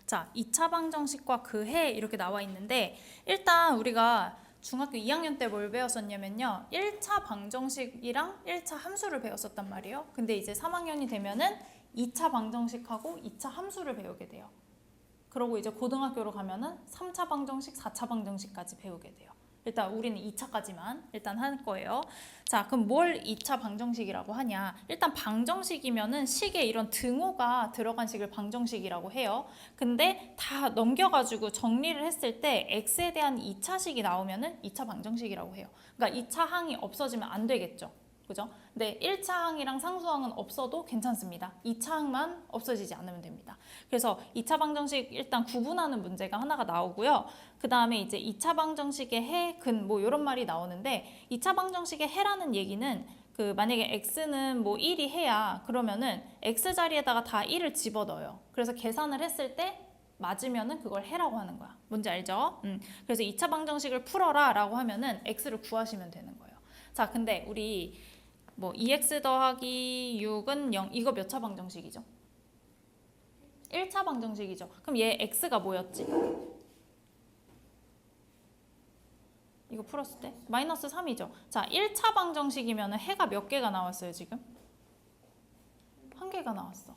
자, 2차 방정식과 그 해 이렇게 나와 있는데 일단 우리가 중학교 2학년 때 뭘 배웠었냐면요. 1차 방정식이랑 1차 함수를 배웠었단 말이에요. 근데 이제 3학년이 되면은 2차 방정식하고 2차 함수를 배우게 돼요. 그러고 이제 고등학교로 가면은 3차 방정식, 4차 방정식까지 배우게 돼요. 일단 우리는 2차까지만 일단 할 거예요. 자, 그럼 뭘 2차 방정식이라고 하냐? 일단 방정식이면은 식에 이런 등호가 들어간 식을 방정식이라고 해요. 근데 다 넘겨가지고 정리를 했을 때 x에 대한 2차식이 나오면은 2차 방정식이라고 해요. 그러니까 2차 항이 없어지면 안 되겠죠. 그죠? 근데 1차 항이랑 상수항은 없어도 괜찮습니다. 2차 항만 없어지지 않으면 됩니다. 그래서 2차 방정식 일단 구분하는 문제가 하나가 나오고요. 그 다음에 이제 2차 방정식의 해, 근 뭐 이런 말이 나오는데 2차 방정식의 해라는 얘기는 그 만약에 x는 뭐 1이 해야 그러면은 x 자리에다가 다 1을 집어넣어요. 그래서 계산을 했을 때 맞으면은 그걸 해라고 하는 거야. 뭔지 알죠? 그래서 2차 방정식을 풀어라 라고 하면은 x를 구하시면 되는 거예요. 자, 근데 우리 뭐 2x 더하기 6은 0 이거 몇 차 방정식이죠? 1차 방정식이죠. 그럼 얘 x가 뭐였지? 이거 풀었을 때 마이너스 3이죠. 자, 1차 방정식이면 해가 몇 개가 나왔어요 지금? 한 개가 나왔어.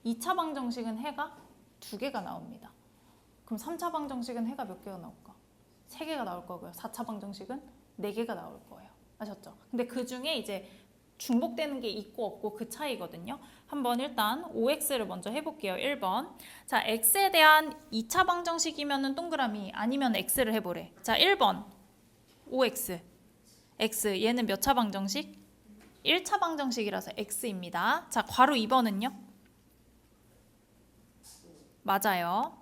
2차 방정식은 해가 2개가 나옵니다. 그럼 3차 방정식은 해가 몇 개가 나올까? 3개가 나올 거고요. 4차 방정식은 4개가 나올 거예요. 아셨죠? 근데 그 중에 이제 중복되는 게 있고 없고 그 차이거든요. 한번 일단 5x를 먼저 해볼게요. 1번. 자, x에 대한 2차 방정식이면은 동그라미 아니면 x를 해보래. 자, 1번 5x. x 얘는 몇 차 방정식? 1차 방정식이라서 x입니다. 자, 괄호 2번은요? 맞아요.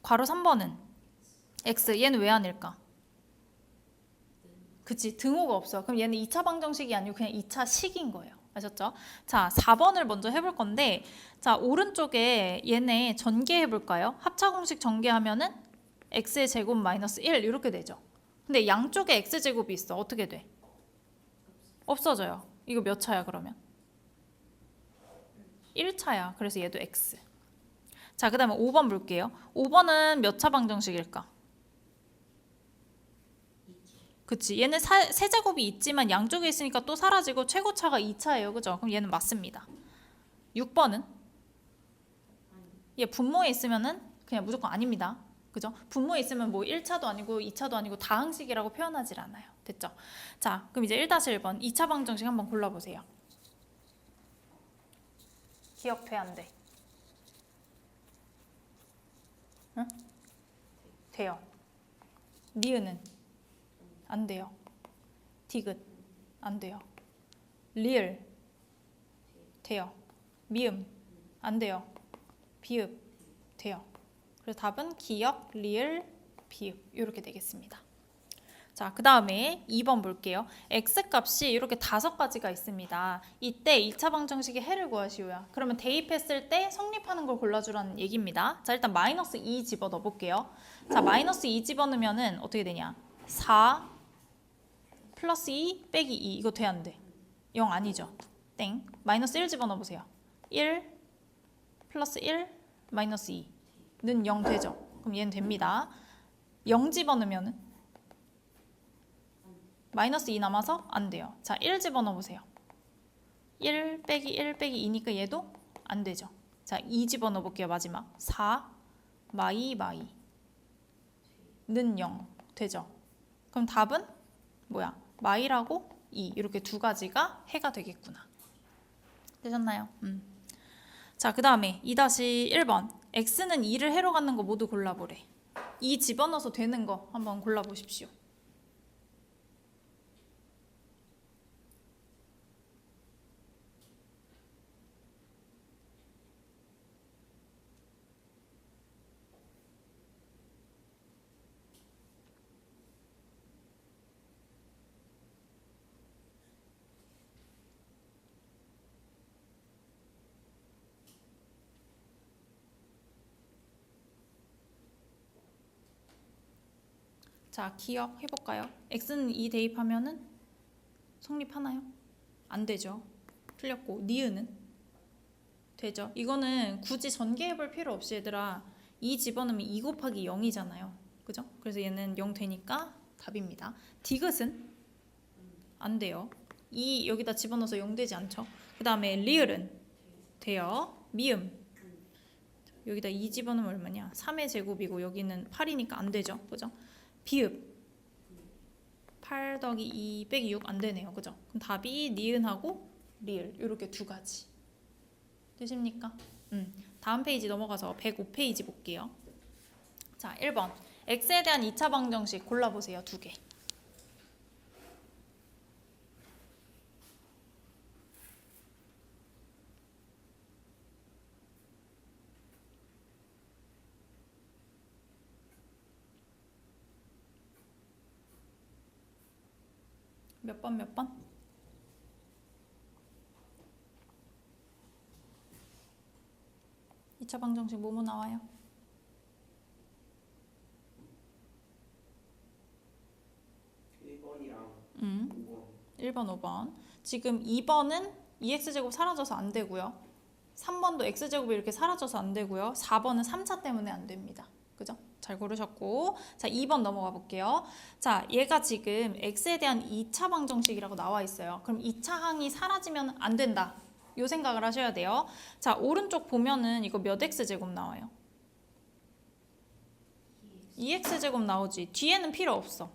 괄호 3번은 x. 얘는 왜 아닐까? 그치, 등호가 없어. 그럼 얘는 2차 방정식이 아니고 그냥 2차 식인 거예요. 아셨죠? 자, 4번을 먼저 해볼 건데, 자, 오른쪽에 얘네 전개해 볼까요? 합차 공식 전개하면은 x의 제곱 마이너스 1 이렇게 되죠. 근데 양쪽에 x 제곱이 있어. 어떻게 돼? 없어져요. 이거 몇 차야 그러면? 1차야. 그래서 얘도 x. 자, 그 다음에 5번 볼게요. 5번은 몇 차 방정식일까? 그치. 얘는 세제곱이 있지만 양쪽에 있으니까 또 사라지고 최고차가 2차예요. 그죠? 그럼 얘는 맞습니다. 6번은? 얘 분모에 있으면은 그냥 무조건 아닙니다. 그죠? 분모에 있으면 뭐 1차도 아니고 2차도 아니고 다항식이라고 표현하질 않아요. 됐죠? 자, 그럼 이제 1-1번 2차 방정식 한번 골라보세요. 기억돼 안 돼? 응? 돼요. 니은은? 안 돼요. 디귿 안 돼요. 리을 돼요. 미음 안 돼요. 비읍 돼요. 그래서 답은 기역, 리을, 비읍 이렇게 되겠습니다. 자, 그 다음에 2번 볼게요. x값이 이렇게 5가지가 있습니다. 이때 2차 방정식의 해를 구하시오야. 그러면 대입했을 때 성립하는 걸 골라주라는 얘기입니다. 자, 일단 마이너스 2 집어넣어 볼게요. 자, 마이너스 2 집어넣으면 어떻게 되냐? 4 플러스 2 빼기 2 이거 돼 안 돼? 0 아니죠? 땡. 마이너스 1 집어넣어 보세요. 1 플러스 1 마이너스 2는 0 되죠? 그럼 얘는 됩니다. 0 집어넣으면 마이너스 2 남아서 안 돼요. 자, 1 집어넣어 보세요. 1 빼기 1 빼기 2니까 얘도 안 되죠. 자, 2 집어넣어 볼게요. 마지막 4 마이는 0 되죠? 그럼 답은 뭐야? 마이라고 2 이렇게 2가지가 해가 되겠구나. 되셨나요? 자, 그 다음에 2-1번 x는 2를 해로 갖는 거 모두 골라보래. 2 집어넣어서 되는 거 한번 골라보십시오. 자, 기억해볼까요? x는 2 대입하면은 성립하나요? 안 되죠. 틀렸고 니은은? 되죠? 이거는 굳이 전개해볼 필요 없이 얘들아 2 집어넣으면 2 곱하기 0이잖아요. 그죠? 그래서 얘는 0 되니까 답입니다. 디귿은 안 돼요. 2 여기다 집어넣어서 0 되지 않죠? 그 다음에 리을은 돼요. 미음 여기다 2 집어넣으면 얼마냐? 3의 제곱이고 여기는 8이니까 안 되죠. 그죠? 비읍 8 더하기 2 빼기 6 안 되네요. 그죠? 그럼 답이 니은하고 리을 이렇게 두 가지. 되십니까? 다음 페이지 넘어가서 105페이지 볼게요. 자, 1번. x에 대한 2차 방정식 골라보세요. 두 개. 몇 번, 몇 번? 2차 방정식 뭐뭐 나와요? 1번, 5번. 지금 2번은 2x제곱 사라져서 안 되고요. 3번도 x제곱이 이렇게 사라져서 안 되고요. 4번은 3차 때문에 안 됩니다. 그죠? 잘 고르셨고. 자, 2번 넘어가 볼게요. 자, 얘가 지금 x에 대한 2차 방정식이라고 나와 있어요. 그럼 2차 항이 사라지면 안 된다. 요 생각을 하셔야 돼요. 자, 오른쪽 보면은 이거 몇 x제곱 나와요? 2x제곱 나오지. 뒤에는 필요 없어.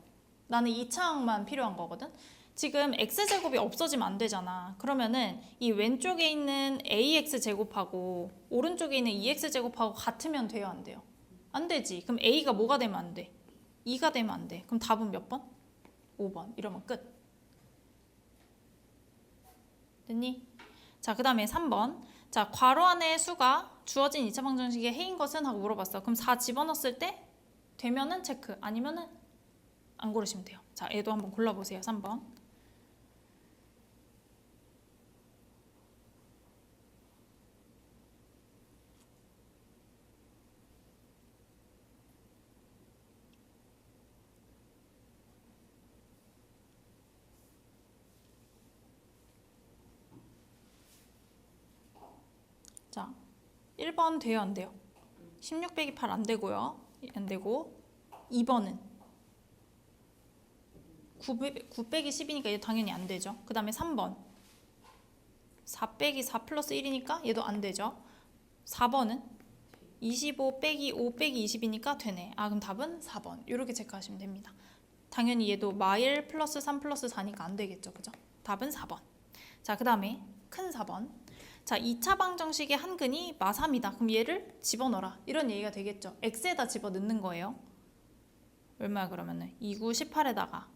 나는 2차 항만 필요한 거거든. 지금 x제곱이 없어지면 안 되잖아. 그러면은 이 왼쪽에 있는 ax제곱하고 오른쪽에 있는 2x제곱하고 같으면 돼요, 안 돼요? 안 되지. 그럼 a가 뭐가 되면 안 돼? 2가 되면 안 돼. 그럼 답은 몇 번? 5번. 이러면 끝. 됐니? 자, 그 다음에 3번. 자, 괄호 안의 수가 주어진 2차 방정식의 해인 것은? 하고 물어봤어. 그럼 4 집어넣었을 때 되면은 체크, 아니면은 안 고르시면 돼요. 자, 얘도 한번 골라보세요. 3번. 자, 1번 돼요, 안 돼요? 16 빼기 8 안 되고요. 안 되고 2번은 9 빼기 10이니까 얘도 당연히 안 되죠. 그 다음에 3번 4 빼기 4 플러스 1이니까 얘도 안 되죠. 4번은 25 빼기 5 빼기 20이니까 되네. 아, 그럼 답은 4번. 이렇게 체크하시면 됩니다. 당연히 얘도 마일 플러스 3 플러스 4니까 안 되겠죠. 그죠? 답은 4번. 자, 그 다음에 큰 4번. 자, 2차 방정식의 한근이 마3이다. 그럼 얘를 집어넣어라. 이런 얘기가 되겠죠. x에다 집어넣는 거예요. 얼마야 그러면은? 29, 18에다가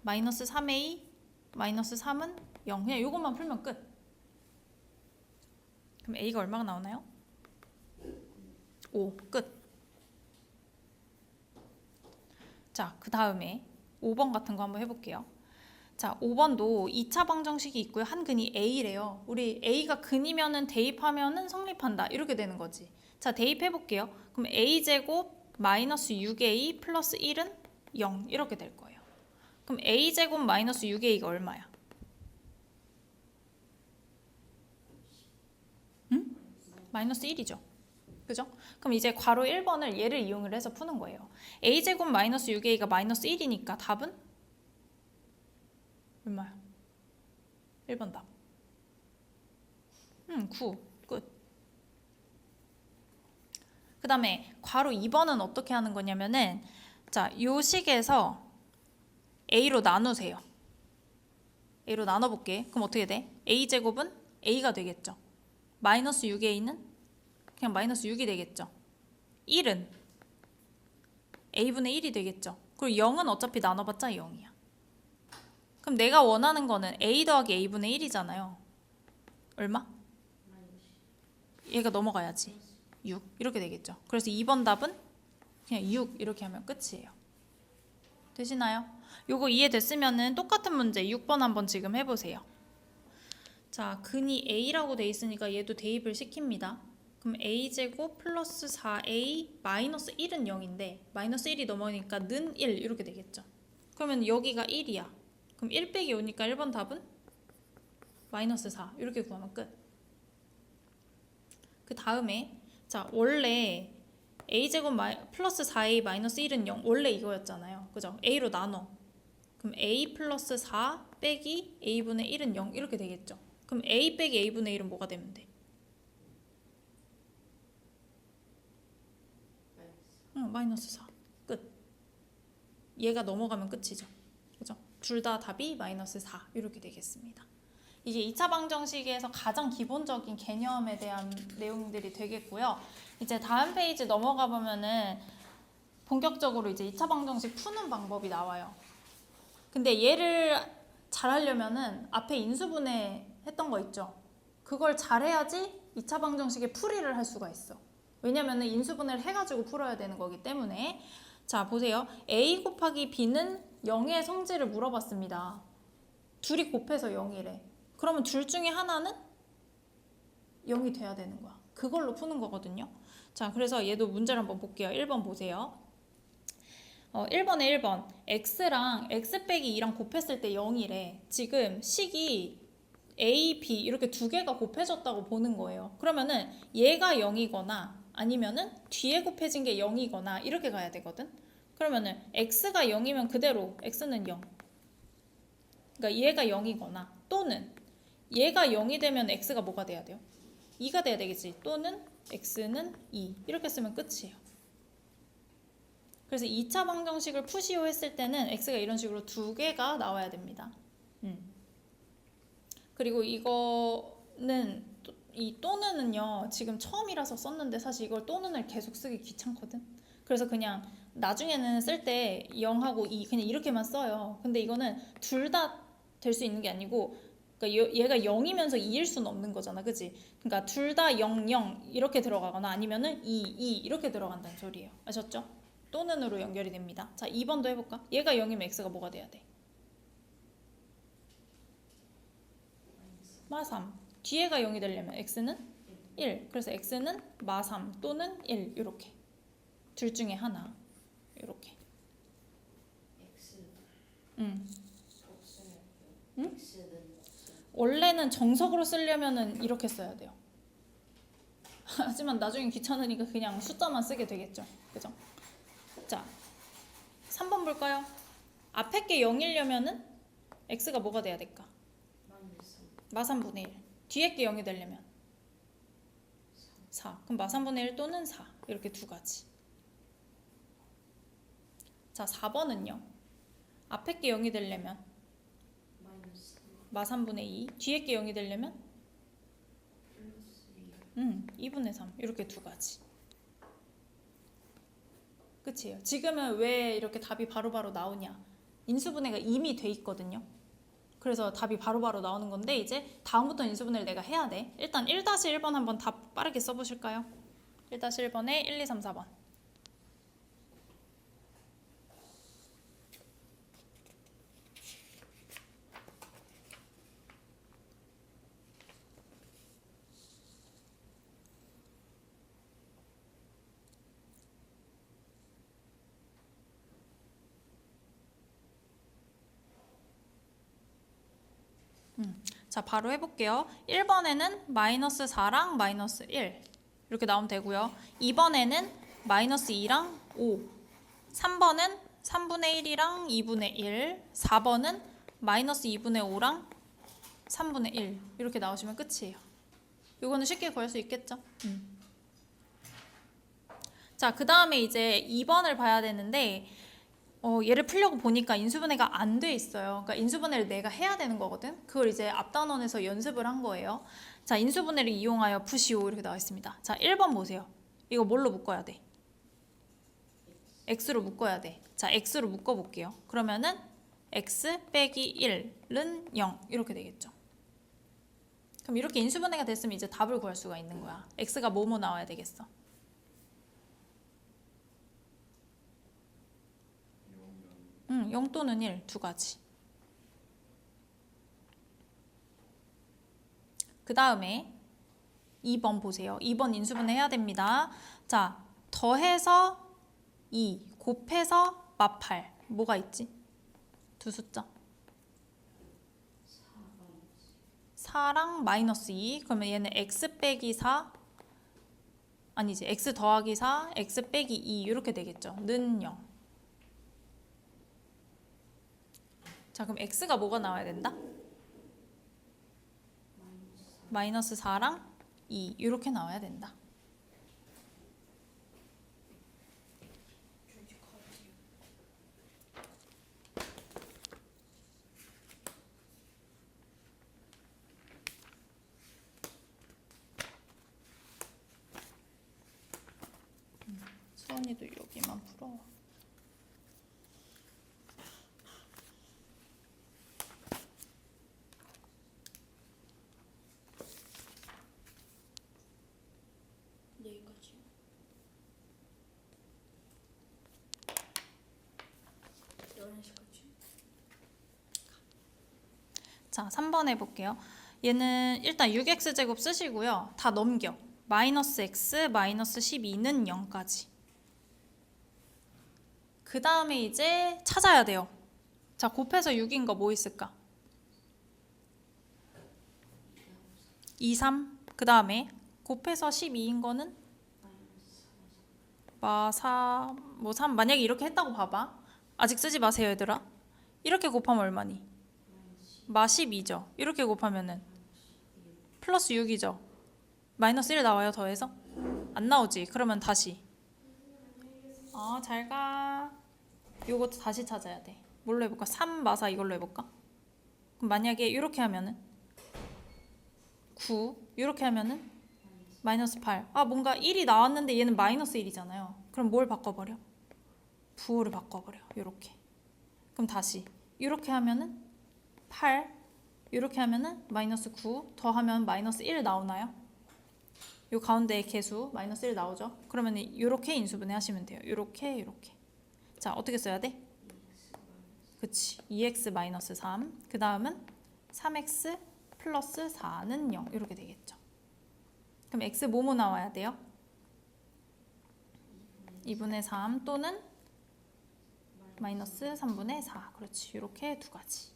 마이너스 3a, 마이너스 3은 0. 그냥 이것만 풀면 끝. 그럼 a가 얼마가 나오나요? 5. 끝. 자, 그 다음에 5번 같은 거 한번 해볼게요. 자, 5번도 2차 방정식이 있고요. 한근이 a래요. 우리 a가 근이면은 대입하면은 성립한다. 이렇게 되는 거지. 자, 대입해볼게요. 그럼 a제곱 마이너스 6a 플러스 1은 0. 이렇게 될 거예요. 그럼 a제곱 마이너스 6a가 얼마야? 응? 마이너스 1이죠. 그죠? 그럼 이제 괄호 1번을 얘를 이용을 해서 푸는 거예요. a제곱 마이너스 6a가 마이너스 1이니까 답은? 얼마야? 1번 답. 9. 끝. 그 다음에 괄호 2번은 어떻게 하는 거냐면은 자, 요 식에서 a로 나누세요. a로 나눠볼게. 그럼 어떻게 돼? a제곱은 a가 되겠죠. 마이너스 6a는 그냥 마이너스 6이 되겠죠. 1은 a분의 1이 되겠죠. 그리고 0은 어차피 나눠봤자 0이야. 그럼 내가 원하는 거는 a 더하기 a분의 1이잖아요. 얼마? 얘가 넘어가야지. 6 이렇게 되겠죠. 그래서 2번 답은 그냥 6 이렇게 하면 끝이에요. 되시나요? 요거 이해됐으면은 똑같은 문제 6번 한번 지금 해보세요. 자, 근이 a라고 돼 있으니까 얘도 대입을 시킵니다. 그럼 a제곱 플러스 4a 마이너스 1은 0인데 마이너스 1이 넘어가니까 는 1 이렇게 되겠죠. 그러면 여기가 1이야. 그럼 1 빼기 5니까 1번 답은 마이너스 4 이렇게 구하면 끝. 다음에 자 원래 a제곱 플러스 4a 마이너스 1은 0 원래 이거였잖아요. 그죠? a로 나눠. 그럼 a 플러스 4 빼기 a분의 1은 0 이렇게 되겠죠. 그럼 a 빼기 a분의 1은 뭐가 되면 돼? 마이너스 4. 끝. 얘가 넘어가면 끝이죠. 그죠? 둘 다 답이 마이너스 4 이렇게 되겠습니다. 이게 2차 방정식에서 가장 기본적인 개념에 대한 내용들이 되겠고요. 이제 다음 페이지 넘어가 보면은 본격적으로 이제 2차 방정식 푸는 방법이 나와요. 근데 얘를 잘 하려면은 앞에 인수분해 했던 거 있죠? 그걸 잘해야지 2차 방정식의 풀이를 할 수가 있어. 왜냐면은 인수분해를 해가지고 풀어야 되는 거기 때문에. 자, 보세요. A 곱하기 B는 0의 성질을 물어봤습니다. 둘이 곱해서 0이래. 그러면 둘 중에 하나는 0이 돼야 되는 거야. 그걸로 푸는 거거든요. 자, 그래서 얘도 문제를 한번 볼게요. 1번 보세요. 1번에 1번. x랑 x 빼기 2랑 곱했을 때 0이래. 지금 식이 a, b 이렇게 두 개가 곱해졌다고 보는 거예요. 그러면은 얘가 0이거나 아니면은 뒤에 곱해진 게 0이거나 이렇게 가야 되거든. 그러면은 x가 0이면 그대로 x는 0. 그러니까 얘가 0이거나 또는 얘가 0이 되면 x가 뭐가 돼야 돼요? 2가 돼야 되겠지. 또는 x는 2. 이렇게 쓰면 끝이에요. 그래서 2차 방정식을 푸시오 했을 때는 x가 이런 식으로 두 개가 나와야 됩니다. 그리고 이거는 이 또는은요 지금 처음이라서 썼는데 사실 이걸 또는을 계속 쓰기 귀찮거든. 그래서 그냥 나중에는 쓸 때 0하고 2 그냥 이렇게만 써요. 근데 이거는 둘 다 될 수 있는 게 아니고 그러니까 얘가 0이면서 2일 수는 없는 거잖아. 그치? 그러니까 둘 다 0, 0 이렇게 들어가거나 아니면은 2, 2 이렇게 들어간다는 소리예요. 아셨죠? 또는으로 연결이 됩니다. 자, 2번도 해볼까? 얘가 0이면 x가 뭐가 돼야 돼? 마3. 뒤에가 0이 되려면 x는 1. 그래서 x는 마3 또는 1 이렇게. 둘 중에 하나. 이렇게. 응. 원래는 정석으로 쓰려면은 이렇게 써야 돼요. 하지만 나중에 귀찮으니까 그냥 숫자만 쓰게 되겠죠. 그죠? 자, 3번 볼까요? 앞에 게 0이려면은 x가 뭐가 돼야 될까? 마3분의 1. 뒤에 게 0이 되려면 4. 그럼 마3분의 1 또는 4. 이렇게 두 가지. 자, 4번은요. 앞에 게 0이 되려면 마3분의 2. 뒤에 게 0이 되려면 2분의 3. 이렇게 두 가지. 끝이에요. 지금은 왜 이렇게 답이 바로바로 나오냐? 인수분해가 이미 돼 있거든요. 그래서 답이 바로바로 나오는 건데 이제 다음부터 인수분해를 내가 해야 돼. 일단 1-1번 한번 답 빠르게 써보실까요? 1-1번에 1, 2, 3, 4번. 자, 바로 해볼게요. 1번에는 마이너스 4랑 마이너스 1 이렇게 나오면 되고요. 2번에는 마이너스 2랑 5 3번은 3분의 1이랑 2분의 1 4번은 마이너스 2분의 5랑 3분의 1 이렇게 나오시면 끝이에요. 이거는 쉽게 구할 수 있겠죠? 자, 그 다음에 이제 2번을 봐야 되는데 얘를 풀려고 보니까 인수분해가 안 돼 있어요. 그러니까 인수분해를 내가 해야 되는 거거든. 그걸 이제 앞단원에서 연습을 한 거예요. 자, 인수분해를 이용하여 푸시오 이렇게 나와 있습니다. 자, 1번 보세요. 이거 뭘로 묶어야 돼? x로 묶어야 돼. 자, x로 묶어 볼게요. 그러면은 x 빼기 1은 0 이렇게 되겠죠. 그럼 이렇게 인수분해가 됐으면 이제 답을 구할 수가 있는 거야. x가 뭐뭐 나와야 되겠어? 0 또는 1 두 가지. 그 다음에 2번 보세요. 2번 인수분해 해야 됩니다. 자, 더해서 2 곱해서 마8 뭐가 있지? 두 숫자 4랑 마이너스 2 그러면 얘는 x 빼기 4 아니지. x 더하기 4, x 빼기 2 이렇게 되겠죠. 는 0. 자, 그럼 x가 뭐가 나와야 된다? 마이너스 4랑 2 이렇게 나와야 된다. 수원이도 여기만 풀어. 여기까지. 자, 3번 해볼게요. 얘는 일단 6x제곱 쓰시고요. 다 넘겨. 마이너스 x 마이너스 12는 0까지. 그 다음에 이제 찾아야 돼요. 자, 곱해서 6인 거 뭐 있을까? 2, 3. 그 다음에 곱해서 12인 거는 4, 3. 만약에 이렇게 했다고 봐봐. 아직 쓰지 마세요, 얘들아. 이렇게 곱하면 얼마니? 마 12죠. 이렇게 곱하면은 플러스 6이죠. 마이너스 1 나와요, 더해서? 안 나오지. 그러면 다시. 잘 가. 요것도 다시 찾아야 돼. 뭘로 해볼까? 3 마사 이걸로 해볼까? 그럼 만약에 이렇게 하면은 9, 이렇게 하면은 마이너스 8. 뭔가 1이 나왔는데 얘는 마이너스 1이잖아요. 그럼 뭘 바꿔버려? 부호를 바꿔버려. 이렇게. 그럼 다시 이렇게 하면은 8, 이렇게 하면은 마이너스 9 더하면 마이너스 1 나오나요? 요 가운데의 개수 마이너스 1 나오죠? 그러면 이렇게 인수분해 하시면 돼요. 이렇게. 자, 어떻게 써야 돼? 그치. 2x 마이너스 3. 그 다음은 3x 플러스 4는 0. 이렇게 되겠죠. 그럼 x 뭐뭐 나와야 돼요? 2분의 3 또는 마이너스 3분의 4. 그렇지. 이렇게 두 가지.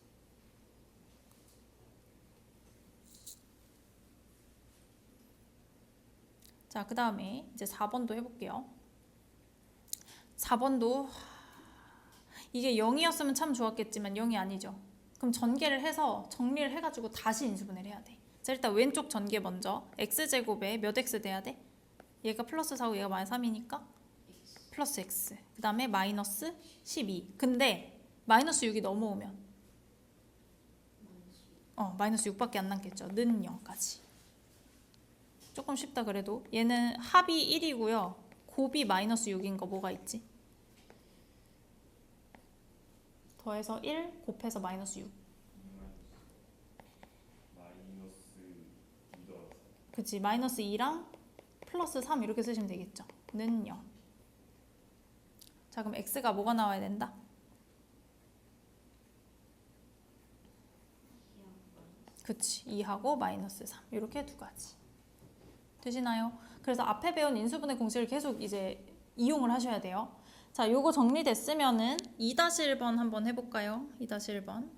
자, 그 다음에 이제 4번도 해볼게요. 4번도 이게 0이었으면 참 좋았겠지만 0이 아니죠. 그럼 전개를 해서 정리를 해가지고 다시 인수분해를 해야 돼. 자, 일단 왼쪽 전개 먼저. x제곱에 몇 x 돼야 돼? 얘가 플러스 4고 얘가 마이너스 3이니까 플러스 x. 그 다음에 마이너스 12. 근데 마이너스 6이 넘어오면 마이너스 6밖에 안 남겠죠. 는 0까지. 조금 쉽다 그래도. 얘는 합이 1이고요. 곱이 마이너스 6인 거 뭐가 있지? 더해서 1 곱해서 마이너스 6. 그치. 마이너스 2랑 플러스 3 이렇게 쓰시면 되겠죠. 는 0. 자, 그럼 x가 뭐가 나와야 된다? 그치. 2하고 마이너스 3 이렇게 두 가지. 되시나요? 그래서 앞에 배운 인수분해 공식을 계속 이제 이용을 하셔야 돼요. 자, 요거 정리됐으면은 2-1번 한번 해볼까요? 2-1번.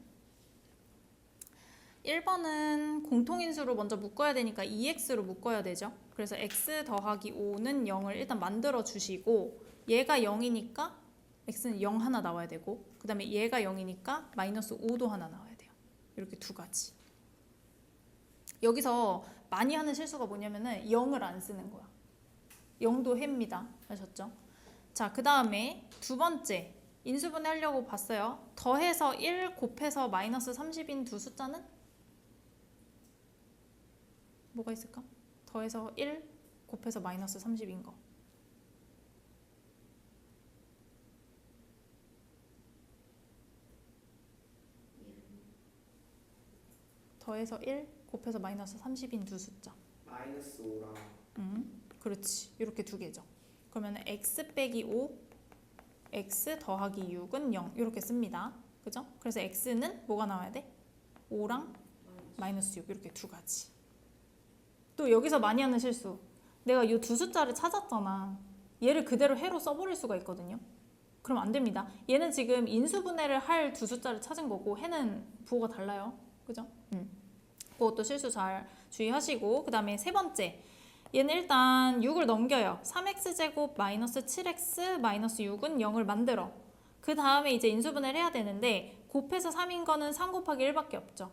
1번은 공통인수로 먼저 묶어야 되니까 2x로 묶어야 되죠. 그래서 x 더하기 5는 0을 일단 만들어 주시고, 얘가 0이니까 x는 0 하나 나와야 되고, 그 다음에 얘가 0이니까 마이너스 5도 하나 나와야 돼요. 이렇게 두 가지. 여기서 많이 하는 실수가 뭐냐면은 0을 안 쓰는 거야. 0도 해입니다. 아셨죠? 자, 그 다음에 두 번째 인수분해 하려고 봤어요. 더해서 1 곱해서 마이너스 30인 두 숫자는 뭐가 있을까? 더해서 1 곱해서 마이너스 30인 거. 더해서 1 곱해서 마이너스 30인 두 숫자. 마이너스 5랑 그렇지. 이렇게 두 개죠. 그러면 x 빼기 5, x 더하기 6은 0 이렇게 씁니다. 그죠? 그래서 x는 뭐가 나와야 돼? 5랑 마이너스 6 이렇게 두 가지. 또 여기서 많이 하는 실수. 내가 이 두 숫자를 찾았잖아. 얘를 그대로 해로 써버릴 수가 있거든요. 그럼 안 됩니다. 얘는 지금 인수분해를 할 두 숫자를 찾은 거고 해는 부호가 달라요. 그죠? 그것도 실수 잘 주의하시고, 그 다음에 세 번째 얘는 일단 6을 넘겨요. 3x제곱 마이너스 7x 마이너스 6은 0을 만들어. 그 다음에 이제 인수분해를 해야 되는데 곱해서 3인 거는 3 곱하기 1밖에 없죠.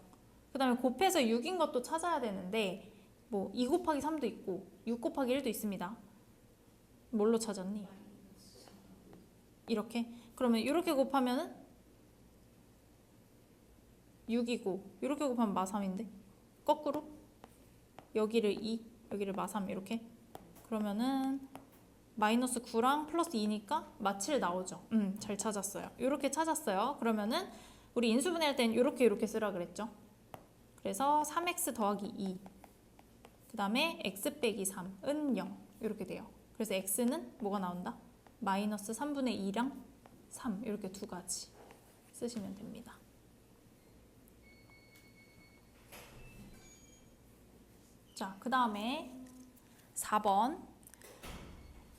그 다음에 곱해서 6인 것도 찾아야 되는데 뭐 2 곱하기 3도 있고 6 곱하기 1도 있습니다. 뭘로 찾았니? 이렇게? 그러면 이렇게 곱하면은 6이고 이렇게 곱하면 마3인데 거꾸로 여기를 2 여기를 마3 이렇게 그러면은 마이너스 9랑 플러스 2니까 마7 나오죠. 잘 찾았어요. 이렇게 찾았어요. 그러면은 우리 인수분해할 땐 이렇게 쓰라 그랬죠. 그래서 3x 더하기 2 그 다음에 x 빼기 3은 0 이렇게 돼요. 그래서 x는 뭐가 나온다? 마이너스 3분의 2랑 3 이렇게 두 가지 쓰시면 됩니다. 자, 그 다음에 4번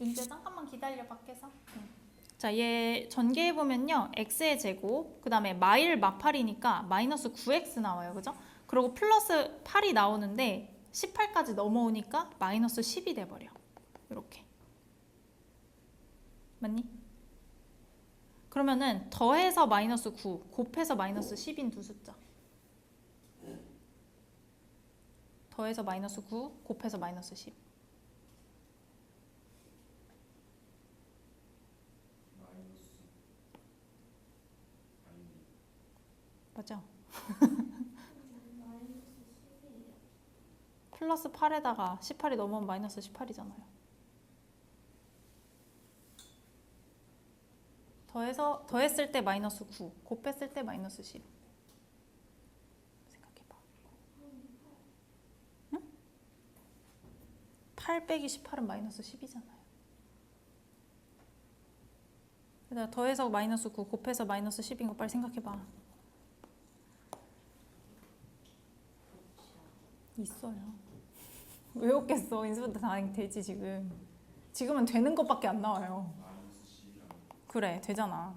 윤재 잠깐만 기다려 밖에서. 자, 얘 전개해보면요. x의 제곱, 그 다음에 마일 마8이니까 마이너스 9x 나와요. 그죠? 그리고 플러스 8이 나오는데 18까지 넘어오니까 마이너스 10이 돼버려. 이렇게. 맞니? 그러면은 더해서 마이너스 9, 곱해서 마이너스 10인 두 숫자. 더해서 마이너스 9, 곱해서 마이너스 10. 맞죠? 플러스 8에다가 18이 넘으면 마이너스 18이잖아요. 더했을 때 마이너스 9, 곱했을 때 마이너스 10. 생각해봐. 응? 8 빼기 18은 마이너스 10이잖아요. 그다음 더해서 마이너스 9, 곱해서 마이너스 10인 거 빨리 생각해봐. 있어요. 왜 없겠어? 인수분해 다 되지 지금. 지금은 되는 것밖에 안 나와요. 그래, 되잖아.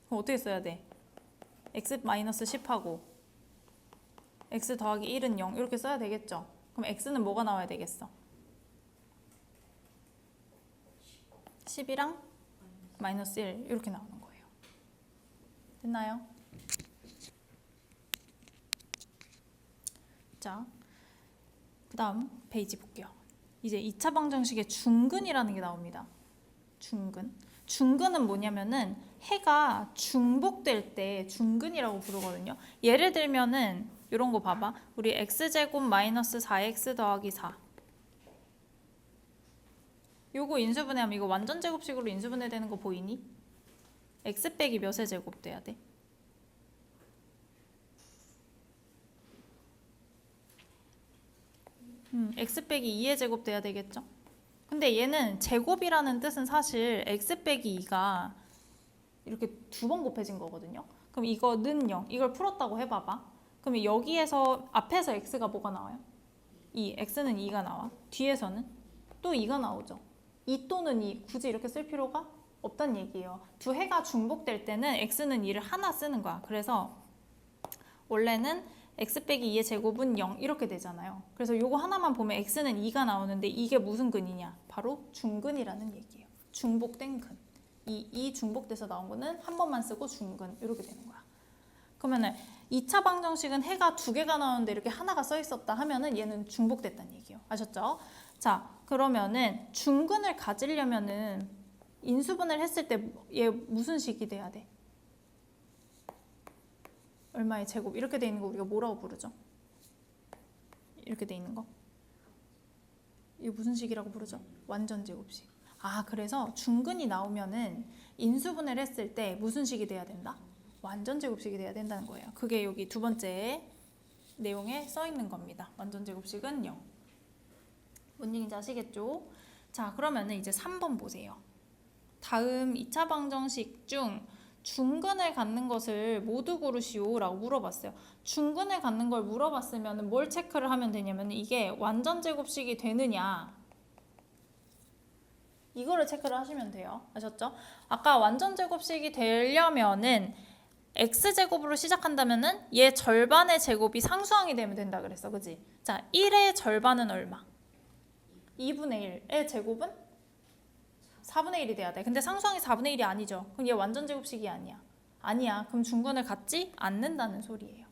그럼 어떻게 써야 돼? x 마이너스 10하고 x 더하기 1은 0 이렇게 써야 되겠죠? 그럼 x는 뭐가 나와야 되겠어? 10이랑 마이너스 1 이렇게 나오는 거예요. 됐나요? 자, 그 다음 페이지 볼게요. 이제 2차 방정식의 중근이라는 게 나옵니다. 중근. 중근은 뭐냐면은 해가 중복될 때 중근이라고 부르거든요. 예를 들면은 이런 거 봐봐. 우리 x제곱 마이너스 4x 더하기 4. 요거 인수분해하면 이거 완전 제곱식으로 인수분해 되는 거 보이니? x 빼기 몇의 제곱 돼야 돼? x 빼기 2의 제곱 돼야 되겠죠? 근데 얘는 제곱이라는 뜻은 사실 x 빼기 2가 이렇게 두 번 곱해진 거거든요. 그럼 이거는 0. 이걸 풀었다고 해봐봐. 그럼 여기에서 앞에서 x가 뭐가 나와요? 2. x는 2가 나와. 뒤에서는 또 2가 나오죠. 2 또는 2 굳이 이렇게 쓸 필요가 없다는 얘기예요. 두 해가 중복될 때는 x는 2를 하나 쓰는 거야. 그래서 원래는 x 빼기 2의 제곱은 0 이렇게 되잖아요. 그래서 요거 하나만 보면 x는 2가 나오는데 이게 무슨 근이냐? 바로 중근이라는 얘기예요. 중복된 근. 이 중복돼서 나온 거는 한 번만 쓰고 중근 이렇게 되는 거야. 그러면은 2차 방정식은 해가 두 개가 나오는데 이렇게 하나가 써 있었다 하면은 얘는 중복됐다는 얘기예요. 아셨죠? 자, 그러면은 중근을 가지려면은 인수분해를 했을 때 얘 무슨 식이 돼야 돼? 얼마의 제곱 이렇게 돼 있는 거 우리가 뭐라고 부르죠? 이렇게 돼 있는 거 이거 무슨 식이라고 부르죠? 완전 제곱식. 아, 그래서 중근이 나오면은 인수분해를 했을 때 무슨 식이 돼야 된다? 완전 제곱식이 돼야 된다는 거예요. 그게 여기 두 번째 내용에 써 있는 겁니다. 완전 제곱식은 0. 뭔 얘기인지 아시겠죠? 자, 그러면은 이제 3번 보세요. 다음 2차 방정식 중 중근을 갖는 것을 모두 고르시오 라고 물어봤어요. 중근을 갖는 걸 물어봤으면 뭘 체크를 하면 되냐면 이게 완전 제곱식이 되느냐 이거를 체크를 하시면 돼요. 아셨죠? 아까 완전 제곱식이 되려면은 x제곱으로 시작한다면은 얘 절반의 제곱이 상수항이 되면 된다 그랬어. 그지? 자, 1의 절반은 얼마? 2분의 1의 제곱은 4분의 1이 돼야 돼. 근데 상수항이 4분의 1이 아니죠. 그럼 얘 완전 제곱식이 아니야. 아니야. 그럼 중근을 갖지 않는다는 소리예요.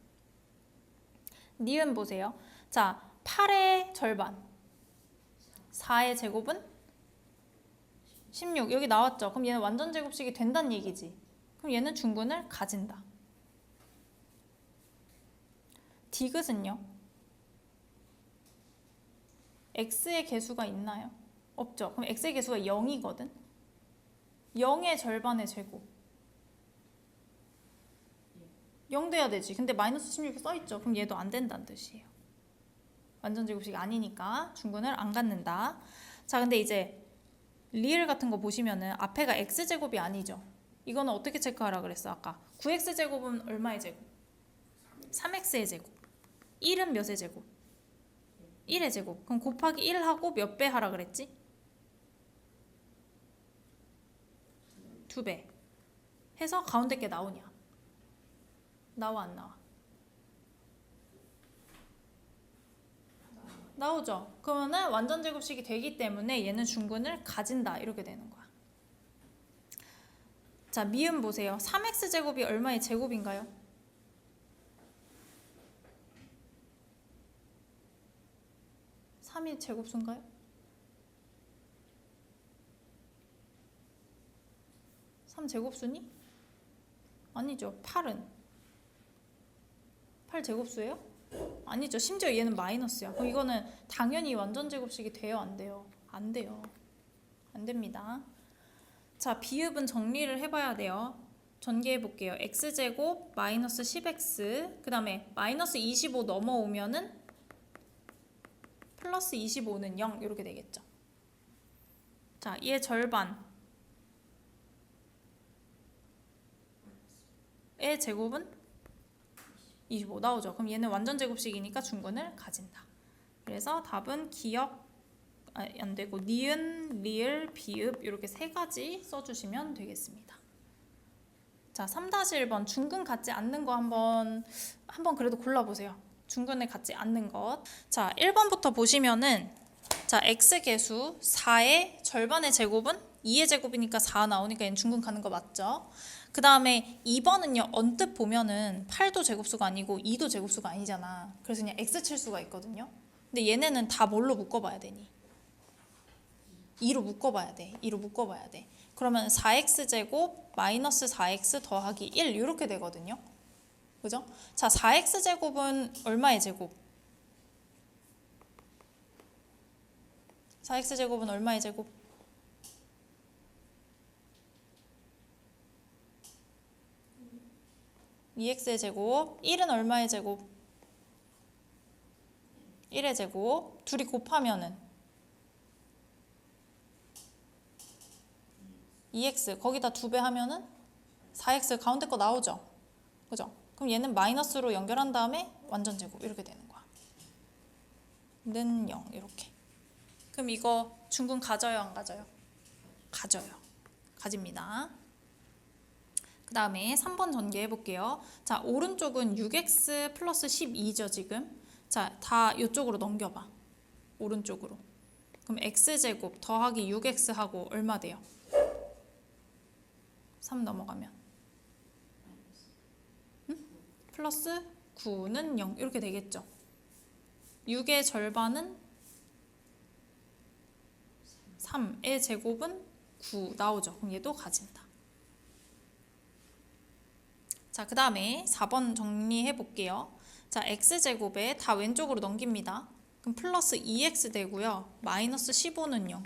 니은 보세요. 자, 8의 절반 4의 제곱은 16. 여기 나왔죠. 그럼 얘는 완전 제곱식이 된다는 얘기지. 그럼 얘는 중근을 가진다. 디귿은요? x의 개수가 있나요? 없죠. 그럼 x의 개수가 0이거든. 0의 절반의 제곱 0 돼야 되지. 근데 마이너스 16이 써있죠. 그럼 얘도 안 된다는 뜻이에요. 완전 제곱식이 아니니까 중근을 안 갖는다. 자, 근데 이제 리을 같은 거 보시면은 앞에가 x제곱이 아니죠. 이거는 어떻게 체크하라 그랬어? 아까 9x제곱은 얼마의 제곱? 3x의 제곱. 1은 몇의 제곱? 1의 제곱. 그럼 곱하기 1하고 몇 배 하라 그랬지? 2배 해서 가운데 게 나오냐? 나와 안 나와? 나오죠. 그러면은 완전 제곱식이 되기 때문에 얘는 중근을 가진다 이렇게 되는 거야. 자, 미음 보세요. 3x제곱이 얼마의 제곱인가요? 3이 제곱수인가요? 삼 제곱수니? 아니죠. 8은 8 제곱수예요? 아니죠. 심지어 얘는 마이너스야. 그럼 이거는 당연히 완전 제곱식이 돼요? 안 돼요? 안 돼요. 안 됩니다. 자, 비읍은 정리를 해봐야 돼요. 전개해 볼게요. x제곱 마이너스 10x 그 다음에 마이너스 25 넘어오면은 플러스 25는 0 이렇게 되겠죠. 자, 얘 절반의 제곱은 25 나오죠. 그럼 얘는 완전 제곱식이니까 중근을 가진다. 그래서 답은 기억 안 되고 니은, 리을, 비읍 이렇게 세 가지 써주시면 되겠습니다. 자, 3-1번 중근 갖지 않는 거 한번 그래도 골라보세요. 중근을 갖지 않는 것. 자, 1번부터 보시면은 자, x 개수 4의 절반의 제곱은 2의 제곱이니까 4 나오니까 얘는 중근 가는 거 맞죠? 그 다음에 2번은요, 언뜻 보면은 8도 제곱수가 아니고 2도 제곱수가 아니잖아. 그래서 그냥 x 칠 수가 있거든요. 근데 얘네는 다 뭘로 묶어봐야 되니? 2로 묶어봐야 돼. 2로 묶어봐야 돼. 그러면 4x제곱 마이너스 4x 더하기 1 이렇게 되거든요. 그죠? 자, 4x제곱은 얼마의 제곱? 4x제곱은 얼마의 제곱? 2x의 제곱. 1은 얼마의 제곱? 1의 제곱. 둘이 곱하면은 2x 거기다 2배 하면은 4x 가운데 거 나오죠. 그죠? 그럼 얘는 마이너스로 연결한 다음에 완전 제곱 이렇게 되는 거야. 는 0 이렇게. 그럼 이거 중근 가져요 안 가져요? 가져요. 가집니다. 그 다음에 3번 전개해 볼게요. 자, 오른쪽은 6x 플러스 12죠 지금. 자, 다 이쪽으로 넘겨봐. 오른쪽으로. 그럼 x제곱 더하기 6x 하고 얼마 돼요? 3 넘어가면 플러스 9는 0 이렇게 되겠죠. 6의 절반은 3의 제곱은 9 나오죠. 그럼 얘도 가진다. 자, 그 다음에 4번 정리해 볼게요. 자, x제곱에 다 왼쪽으로 넘깁니다. 그럼 플러스 2x 되고요. 마이너스 15는 0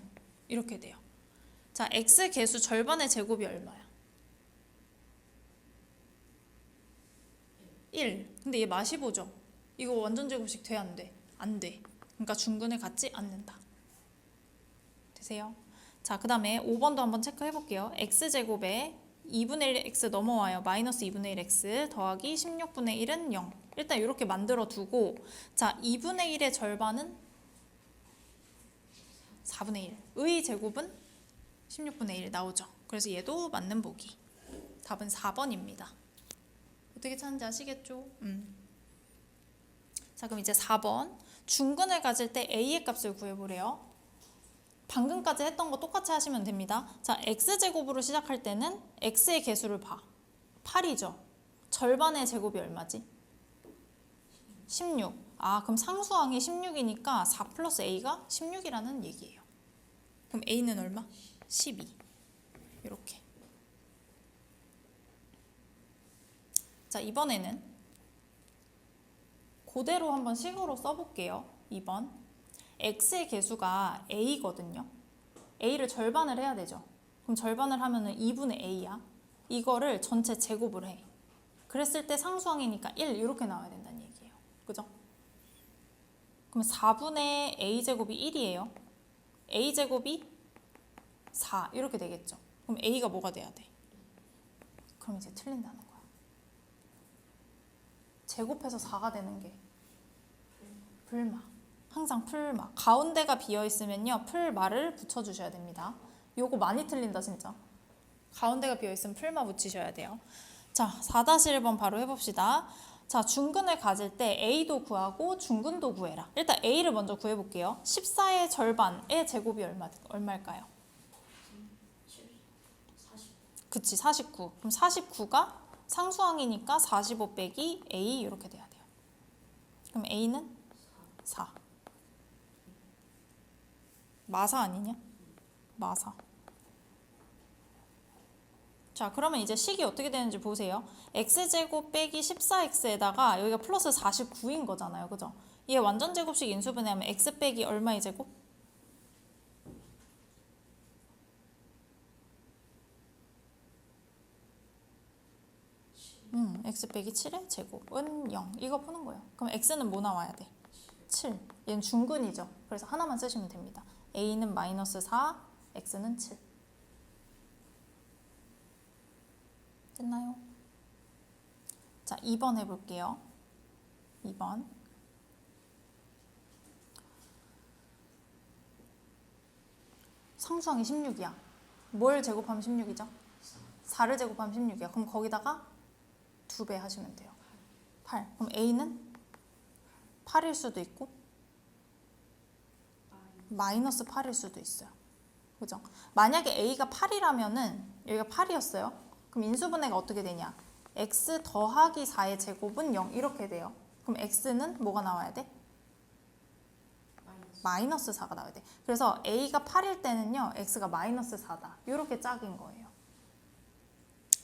이렇게 돼요. 자, x 개수 절반의 제곱이 얼마야? 1. 근데 얘 마15죠. 이거 완전 제곱식 돼 안 돼? 안 돼. 그러니까 중근을 갖지 않는다. 되세요? 자, 그 다음에 5번도 한번 체크해 볼게요. x제곱에 2분의 1x 넘어와요. 마이너스 2분의 1x 더하기 16분의 1은 0. 일단 이렇게 만들어 두고 자, 2분의 1의 절반은 4분의 1의 제곱은 16분의 1 나오죠. 그래서 얘도 맞는 보기. 답은 4번입니다. 어떻게 찾는지 아시겠죠? 자, 그럼 이제 4번. 중근을 가질 때 a의 값을 구해보래요. 방금까지 했던 거 똑같이 하시면 됩니다. 자, x제곱으로 시작할 때는 x의 개수를 봐. 8이죠. 절반의 제곱이 얼마지? 16. 아, 그럼 상수항이 16이니까 4 플러스 a가 16이라는 얘기예요. 그럼 a는 얼마? 12. 이렇게. 자, 이번에는 그대로 한번 식으로 써볼게요. 2번. x의 개수가 a거든요. a를 절반을 해야 되죠. 그럼 절반을 하면은 2분의 a야. 이거를 전체 제곱을 해. 그랬을 때 상수항이니까 1 이렇게 나와야 된다는 얘기예요. 그죠? 그럼 4분의 a제곱이 1이에요. a제곱이 4 이렇게 되겠죠. 그럼 a가 뭐가 돼야 돼? 그럼 이제 틀린다는 거야. 제곱해서 4가 되는 게 풀마. 항상 풀마. 가운데가 비어있으면요. 풀마를 붙여주셔야 됩니다. 요거 많이 틀린다 진짜. 가운데가 비어있으면 풀마 붙이셔야 돼요. 자, 4-1번 바로 해봅시다. 자, 중근을 가질 때 a도 구하고 중근도 구해라. 일단 a를 먼저 구해볼게요. 14의 절반의 제곱이 얼마일까요? 40. 그치, 49. 그럼 49가 상수항이니까 45 빼기 a 이렇게 돼야 돼요. 그럼 a는 4. 마사 아니냐? 마사. 자, 그러면 이제 식이 어떻게 되는지 보세요. x제곱 빼기 14x에다가 여기가 플러스 49인 거잖아요. 그죠? 얘 완전 제곱식 인수분해하면 x 빼기 얼마의 제곱? x 빼기 7의 제곱은 0. 이거 푸는 거예요. 그럼 x는 뭐 나와야 돼? 7. 얘는 중근이죠. 그래서 하나만 쓰시면 됩니다. a는 마이너스 4, x는 7. 됐나요? 자, 2번 해볼게요. 2번. 상수항이 16이야. 뭘 제곱하면 16이죠? 4를 제곱하면 16이야. 그럼 거기다가 2배 하시면 돼요. 8. 그럼 a는 8일 수도 있고 마이너스 8일 수도 있어요. 그죠? 만약에 a가 8이라면은 여기가 8이었어요. 그럼 인수분해가 어떻게 되냐? x 더하기 4의 제곱은 0 이렇게 돼요. 그럼 x는 뭐가 나와야 돼? 마이너스 4가 나와야 돼. 그래서 a가 8일 때는요. x가 마이너스 4다. 이렇게 짝인 거예요.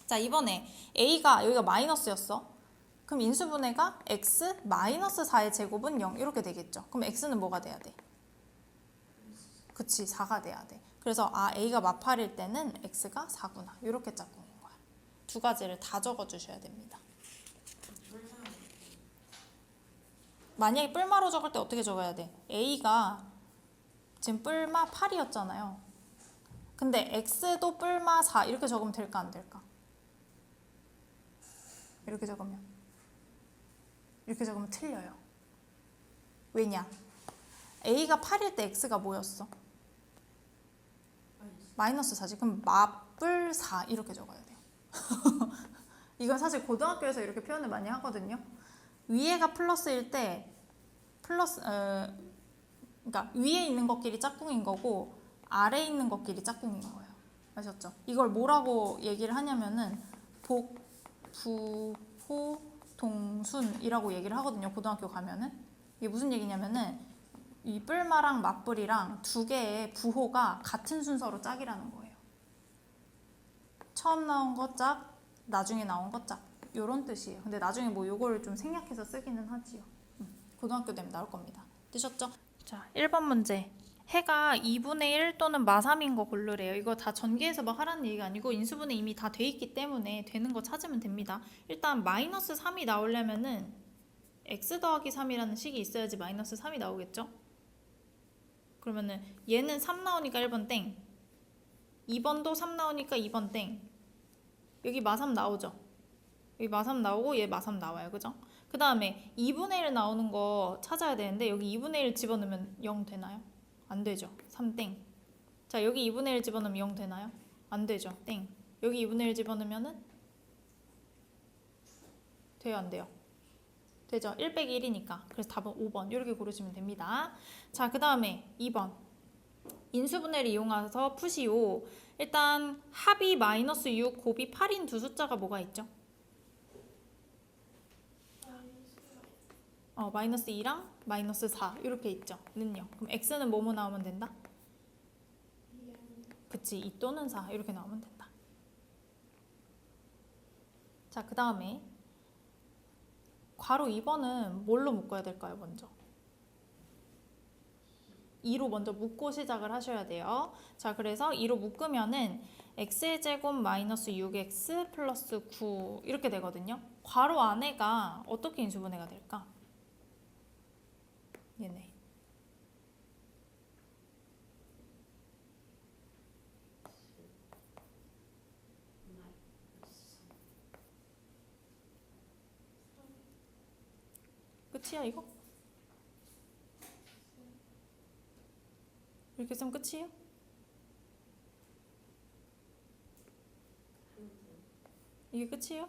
자, 이번에 a가 여기가 마이너스였어. 그럼 인수분해가 x 마이너스 4의 제곱은 0 이렇게 되겠죠. 그럼 x는 뭐가 돼야 돼? 그치, 4가 돼야 돼. 그래서 a가 마팔일 때는 x가 4구나. 이렇게 짝꿍인 거야. 두 가지를 다 적어주셔야 됩니다. 만약에 뿔마로 적을 때 어떻게 적어야 돼? a가 지금 뿔마 8이었잖아요. 근데 x도 뿔마 4 이렇게 적으면 될까 안 될까? 이렇게 적으면 틀려요. 왜냐? a가 8일 때 x가 뭐였어? 마이너스 4지. 그럼 마뿔 4 이렇게 적어야 돼요. 이건 사실 고등학교에서 이렇게 표현을 많이 하거든요. 위에가 플러스일 때 그러니까 위에 있는 것끼리 짝꿍인 거고 아래에 있는 것끼리 짝꿍인 거예요. 아셨죠? 이걸 뭐라고 얘기를 하냐면은 복, 부, 호, 동순이라고 얘기를 하거든요. 고등학교 가면은. 이게 무슨 얘기냐면은 이 뿔마랑 맞뿔이랑 두 개의 부호가 같은 순서로 짝이라는 거예요. 처음 나온 거 짝, 나중에 나온 거 짝. 요런 뜻이에요. 근데 나중에 뭐 요거를 좀 생략해서 쓰기는 하지요. 고등학교 되면 나올 겁니다. 되셨죠? 자, 1번 문제. 해가 2분의 1 또는 마3인 거 고르래요. 이거 다 전개해서 막 하라는 얘기가 아니고 인수분해 이미 다 돼 있기 때문에 되는 거 찾으면 됩니다. 일단 마이너스 3이 나오려면은 x 더하기 3이라는 식이 있어야지 마이너스 3이 나오겠죠? 그러면은 얘는 3 나오니까 1번 땡. 2번도 3 나오니까 2번 땡. 여기 마3 나오죠? 여기 마3 나오고 얘 마3 나와요. 그죠? 그 다음에 2분의 1 나오는 거 찾아야 되는데 여기 2분의 1 집어넣으면 0 되나요? 안 되죠. 3 땡. 자, 여기 2분의 1 집어넣으면 0 되나요? 안 되죠. 땡. 여기 2분의 1 집어넣으면은 돼요, 안 돼요? 되죠? 1 빼기 1이니까. 그래서 답은 5번. 이렇게 고르시면 됩니다. 자, 그 다음에 2번. 인수분해를 이용해서 푸시오. 일단 합이 마이너스 6, 곱이 8인 두 숫자가 뭐가 있죠? 마이너스 2랑 마이너스 4 이렇게 있죠. 는요. 그럼 x는 뭐뭐 나오면 된다? 그치, 2 또는 4 이렇게 나오면 된다. 자, 그 다음에 괄호 2번은 뭘로 묶어야 될까요, 먼저? 2로 먼저 묶고 시작을 하셔야 돼요. 자, 그래서 2로 묶으면은 x의 제곱 마이너스 6x 플러스 9 이렇게 되거든요. 괄호 안에가 어떻게 인수분해가 될까? 얘네. 끝이야, 이거? 이렇게 쓰면 끝이에요? 이게 끝이에요?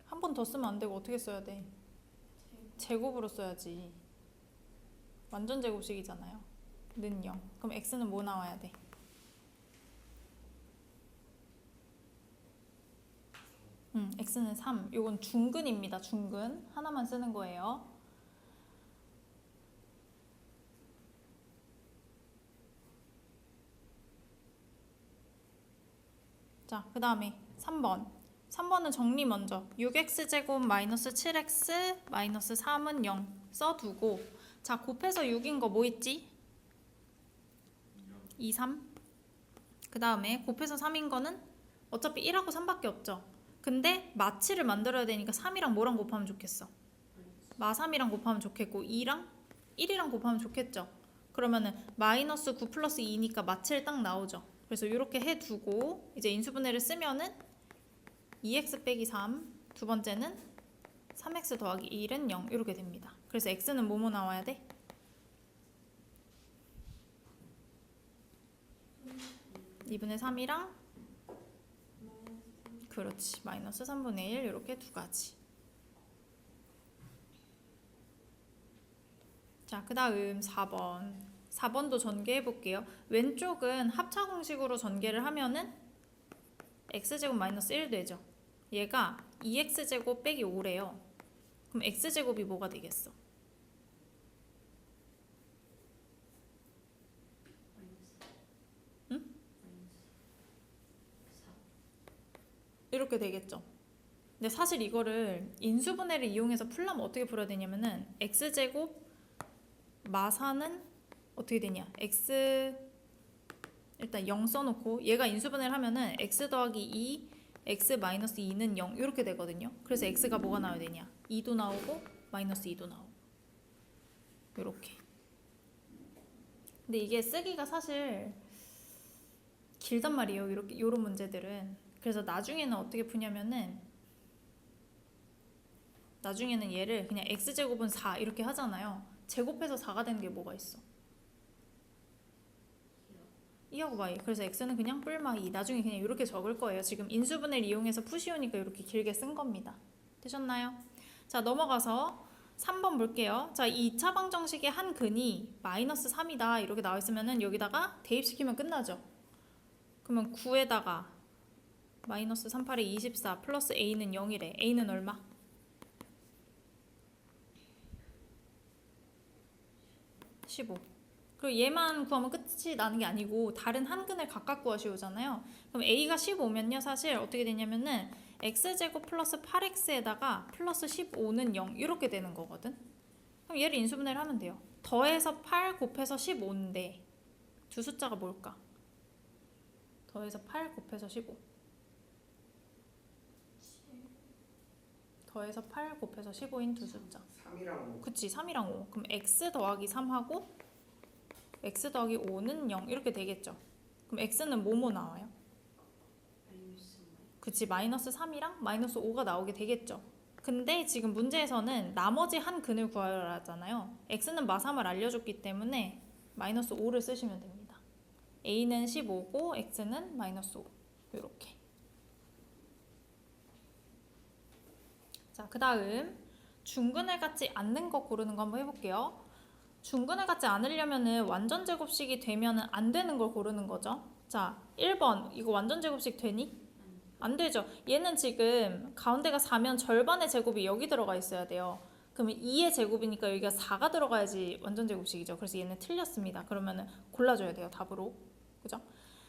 한 번 더 쓰면 안 되고 어떻게 써야 돼? 제곱으로 써야지. 완전 제곱식이잖아요. 는 0. 그럼 x는 뭐 나와야 돼? x는 3. 이건 중근입니다. 중근. 하나만 쓰는 거예요. 자, 그 다음에 3번. 3번은 정리 먼저. 6x제곱 마이너스 7x 마이너스 3은 0 써두고, 자, 곱해서 6인 거 뭐 있지? 2, 3. 그 다음에 곱해서 3인 거는 어차피 1하고 3밖에 없죠. 근데 마치를 만들어야 되니까 3이랑 뭐랑 곱하면 좋겠어? 마3이랑 곱하면 좋겠고 2랑 1이랑 곱하면 좋겠죠. 그러면은 마이너스 9 플러스 2니까 마칠 딱 나오죠. 그래서 이렇게 해두고 이제 인수분해를 쓰면은 2x 빼기 3, 두 번째는 3x 더하기 1은 0 이렇게 됩니다. 그래서 x는 뭐뭐 나와야 돼? (2분의 3이랑) 그렇지, 마이너스 3분의 1 이렇게 두 가지. 자, 그 다음 4번. 4번도 전개해 볼게요. 왼쪽은 합차 공식으로 전개를 하면은 x제곱 마이너스 1 되죠. 얘가 2x제곱 빼기 5래요. 그럼 x제곱이 뭐가 되겠어? 응? 이렇게 되겠죠. 근데 사실 이거를 인수분해를 이용해서 풀려면 어떻게 풀어야 되냐면은 x제곱 마사는 어떻게 되냐? x 일단 0 써놓고 얘가 인수분해를 하면은 x 더하기 2 x 마이너스 2는 0 이렇게 되거든요. 그래서 x가 뭐가 나와야 되냐? 2도 나오고 마이너스 2도 나오고 이렇게. 근데 이게 쓰기가 사실 길단 말이에요. 이렇게 요런 문제들은. 그래서 나중에는 어떻게 푸냐면은 나중에는 얘를 그냥 x제곱은 4 이렇게 하잖아요. 제곱해서 4가 되는 게 뭐가 있어? 2하고 마이. 그래서 x는 그냥 뿔마 2. 나중에 그냥 이렇게 적을 거예요. 지금 인수분해를 이용해서 푸시오니까 이렇게 길게 쓴 겁니다. 되셨나요? 자, 넘어가서 3번 볼게요. 자, 이 2차 방정식의 한 근이 마이너스 3이다 이렇게 나와 있으면은 여기다가 대입시키면 끝나죠. 그러면 9에다가 마이너스 3, 8에 24 플러스 a는 0이래. a는 얼마? 15. 그리고 얘만 구하면 끝이 나는 게 아니고 다른 한 근을 각각 구하시오잖아요. 그럼 a가 15면요 사실 어떻게 되냐면은 x제곱 플러스 8x에다가 플러스 15는 0 이렇게 되는 거거든. 그럼 얘를 인수분해를 하면 돼요. 더해서 8 곱해서 15인데 두 숫자가 뭘까? 더해서 8 곱해서 15. 더해서 8 곱해서 15인 두 숫자. 3이랑 5. 그치, 3이랑 5. 그럼 x 더하기 3하고 x 더하기 5는 0 이렇게 되겠죠. 그럼 x는 뭐뭐 나와요? 그치, 마이너스 3이랑 마이너스 5가 나오게 되겠죠. 근데 지금 문제에서는 나머지 한 근을 구하라 하잖아요. x는 마3을 알려줬기 때문에 마이너스 5를 쓰시면 됩니다. a는 15고 x는 마이너스 5 이렇게. 자, 그 다음 중근을 갖지 않는 거 고르는 거 한번 해볼게요. 중근을 갖지 않으려면은 완전 제곱식이 되면은 안 되는 걸 고르는 거죠. 자, 1번 이거 완전 제곱식 되니? 안 되죠. 얘는 지금 가운데가 4면 절반의 제곱이 여기 들어가 있어야 돼요. 그러면 2의 제곱이니까 여기가 4가 들어가야지 완전 제곱식이죠. 그래서 얘는 틀렸습니다. 그러면은 골라줘야 돼요, 답으로. 그죠?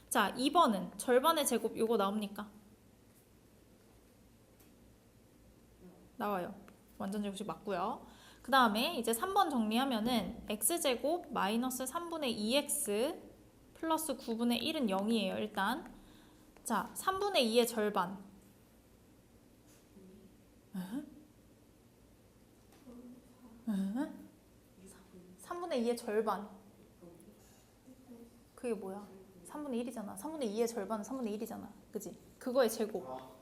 자, 2번은 절반의 제곱 요거 나옵니까? 나와요. 완전 제곱식 맞고요. 그 다음에 이제 3번 정리하면은 x제곱 마이너스 3분의 2x 플러스 9분의 1은 0이에요, 일단. 자, 3분의 2의 절반. 3분의 2의 절반. 그게 뭐야? 3분의 1이잖아. 3분의 2의 절반은 3분의 1이잖아. 그지? 그거의 제곱.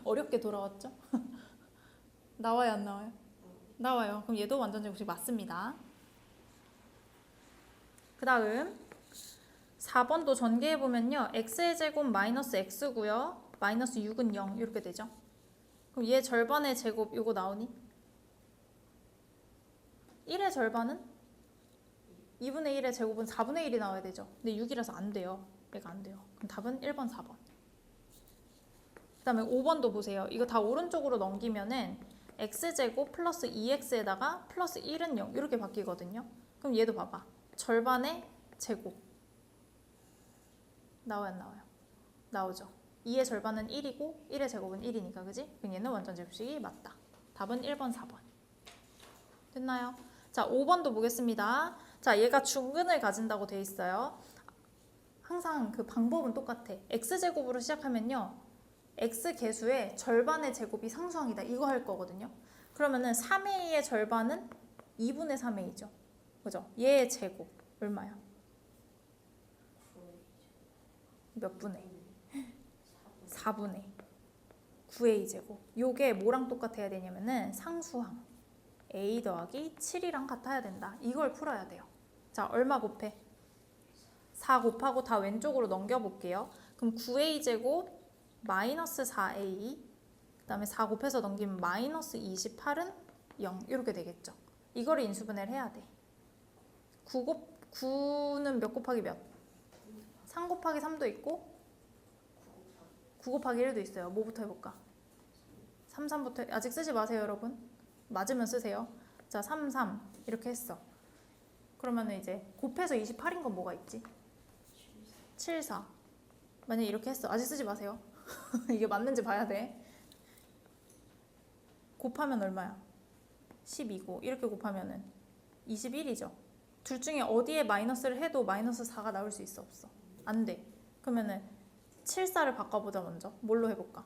어렵게 돌아왔죠? 나와요, 안 나와요? 나와요. 그럼 얘도 완전 제곱식 맞습니다. 그 다음 4번도 전개해보면요. x의 제곱 마이너스 x고요. 마이너스 6은 0 이렇게 되죠. 그럼 얘 절반의 제곱 이거 나오니? 1의 절반은? 2분의 1의 제곱은 4분의 1이 나와야 되죠. 근데 6이라서 안 돼요. 얘가 안 돼요. 그럼 답은 1번, 4번. 그 다음에 5번도 보세요. 이거 다 오른쪽으로 넘기면은 x제곱 플러스 2x에다가 플러스 1은 0 이렇게 바뀌거든요. 그럼 얘도 봐봐. 절반의 제곱. 나와요, 안 나와요? 나오죠. 2의 절반은 1이고 1의 제곱은 1이니까, 그지? 그럼 얘는 완전 제곱식이 맞다. 답은 1번, 4번. 됐나요? 자, 5번도 보겠습니다. 자, 얘가 중근을 가진다고 돼 있어요. 항상 그 방법은 똑같아. x제곱으로 시작하면요. x 개수의 절반의 제곱이 상수항이다. 이거 할 거거든요. 그러면은 3a 의 절반은 2분의 3a죠. 그죠? 얘의 제곱 얼마야? 몇 분의? 4분의 9a 제곱. 요게 뭐랑 똑같아야 되냐면은 상수항 a 더하기 7이랑 같아야 된다. 이걸 풀어야 돼요. 자, 얼마 곱해? 4 곱하고 다 왼쪽으로 넘겨볼게요. 그럼 9a 제곱 마이너스 4a 그 다음에 4 곱해서 넘기면 마이너스 28은 0 이렇게 되겠죠. 이거를 인수분해를 해야 돼. 9는 몇 곱하기 몇? 3 곱하기 3도 있고 9 곱하기 1도 있어요. 뭐부터 해볼까? 3, 3부터 아직 쓰지 마세요, 여러분. 맞으면 쓰세요. 자, 3, 3 이렇게 했어. 그러면 이제 곱해서 28인 건 뭐가 있지? 7, 4. 만약에 이렇게 했어. 아직 쓰지 마세요. 이게 맞는지 봐야 돼. 곱하면 얼마야? 12고 이렇게 곱하면은 21이죠. 둘 중에 어디에 마이너스를 해도 마이너스 4가 나올 수 있어, 없어? 안 돼. 그러면은 7, 4를 바꿔보자 먼저. 뭘로 해볼까?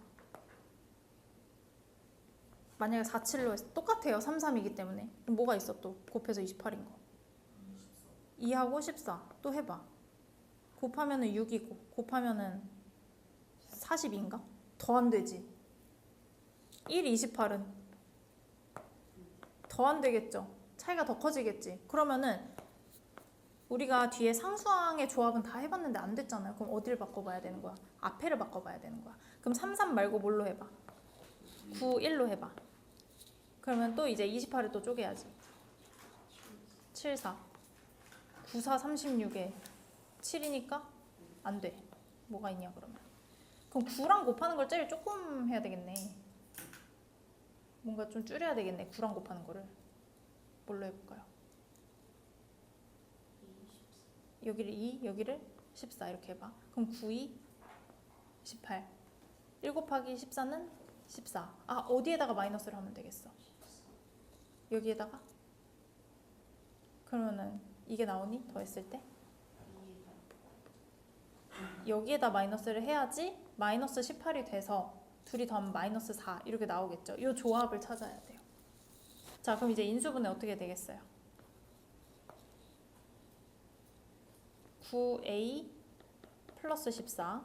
만약에 4, 7로 했어. 똑같아요. 3, 3이기 때문에. 그럼 뭐가 있어 또? 곱해서 28인 거. 2하고 14. 또 해봐. 곱하면은 6이고 곱하면은 40인가? 더 안 되지. 1, 28은 더 안 되겠죠. 차이가 더 커지겠지. 그러면은 우리가 뒤에 상수항의 조합은 다 해봤는데 안 됐잖아요. 그럼 어디를 바꿔봐야 되는 거야? 앞에를 바꿔봐야 되는 거야. 그럼 3, 3 말고 뭘로 해봐? 9, 1로 해봐. 그러면 또 이제 28을 또 쪼개야지. 7, 4. 9, 4, 36에 7이니까 안 돼. 뭐가 있냐 그러면. 그럼 9랑 곱하는 걸 제일 조금 해야 되겠네. 뭔가 좀 줄여야 되겠네. 9랑 곱하는 거를. 뭘로 해볼까요? 여기를 2, 여기를 14 이렇게 해봐. 그럼 9, 2, 18. 1 곱하기 14는 14. 아, 어디에다가 마이너스를 하면 되겠어? 여기에다가? 그러면은 이게 나오니? 더했을 때? 여기에다 마이너스를 해야지 마이너스 18이 돼서 둘이 더하면 마이너스 4 이렇게 나오겠죠. 이 조합을 찾아야 돼요. 자, 그럼 이제 인수분해 어떻게 되겠어요? 9a 플러스 14.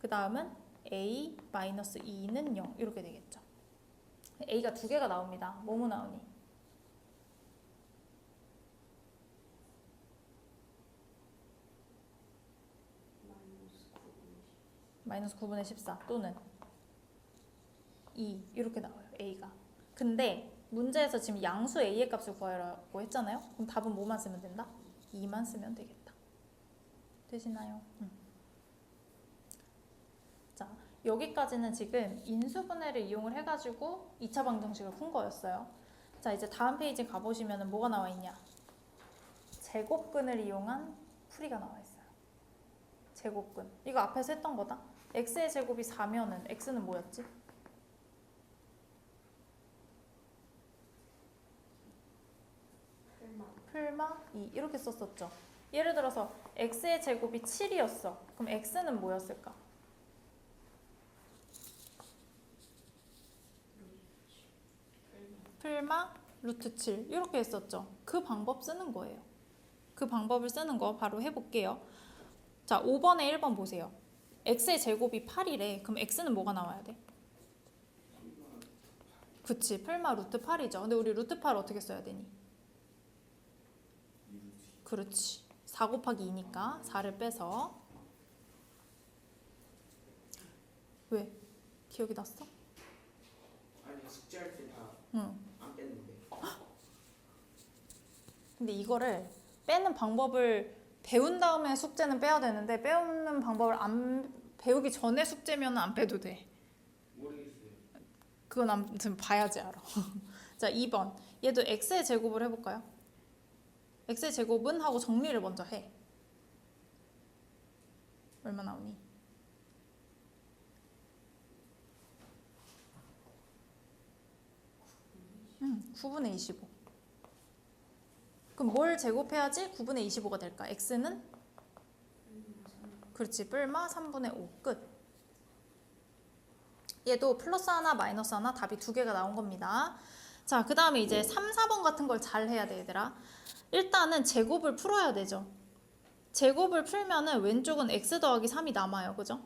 그 다음은 a 마이너스 2는 0 이렇게 되겠죠. a가 두 개가 나옵니다. 뭐뭐 나오니? 마이너스 9분의 14 또는 2 이렇게 나와요. a가. 근데 문제에서 지금 양수 a의 값을 구하라고 했잖아요. 그럼 답은 뭐만 쓰면 된다? 2만 쓰면 되겠다. 되시나요? 자, 여기까지는 지금 인수분해를 이용을 해가지고 2차 방정식을 푼 거였어요. 자, 이제 다음 페이지 가보시면 뭐가 나와 있냐? 제곱근을 이용한 풀이가 나와 있어요. 제곱근. 이거 앞에서 했던 거다. x의 제곱이 4면은 x는 뭐였지? 풀마 2 이렇게 썼었죠. 예를 들어서 x의 제곱이 7이었어. 그럼 x는 뭐였을까? 풀마 루트 7 이렇게 했었죠. 그 방법 쓰는 거예요. 그 방법을 쓰는 거 바로 해볼게요. 자, 5번에 1번 보세요. x의 제곱이 8이래. 그럼 x는 뭐가 나와야 돼? 그치, 풀마 루트 8이죠. 근데 우리 루트 8 어떻게 써야 되니? 그렇지. 4 곱하기 2니까 4를 빼서. 왜? 기억이 났어? 아니 숙제할 때 다 안 응. 뺐는데. 근데 이거를 빼는 방법을 배운 다음에 숙제는 빼야 되는데 빼는 방법을 안 배우기 전에 숙제면 안 빼도 돼. 모르겠어요. 그건 아무튼 봐야지 알아. 자, 2번. 얘도 x의 제곱을 해볼까요? x의 제곱은 하고 정리를 먼저 해. 얼마 나오니? 응, 9분의 25. 그럼 뭘 제곱해야지 9분의 25가 될까? x는? 그렇지, 뿔마 3분의 5 끝. 얘도 플러스 하나 마이너스 하나 답이 두 개가 나온 겁니다. 자, 그 다음에 이제 3, 4번 같은 걸 잘 해야 돼, 얘들아. 일단은 제곱을 풀어야 되죠. 제곱을 풀면은 왼쪽은 x 더하기 3이 남아요. 그죠?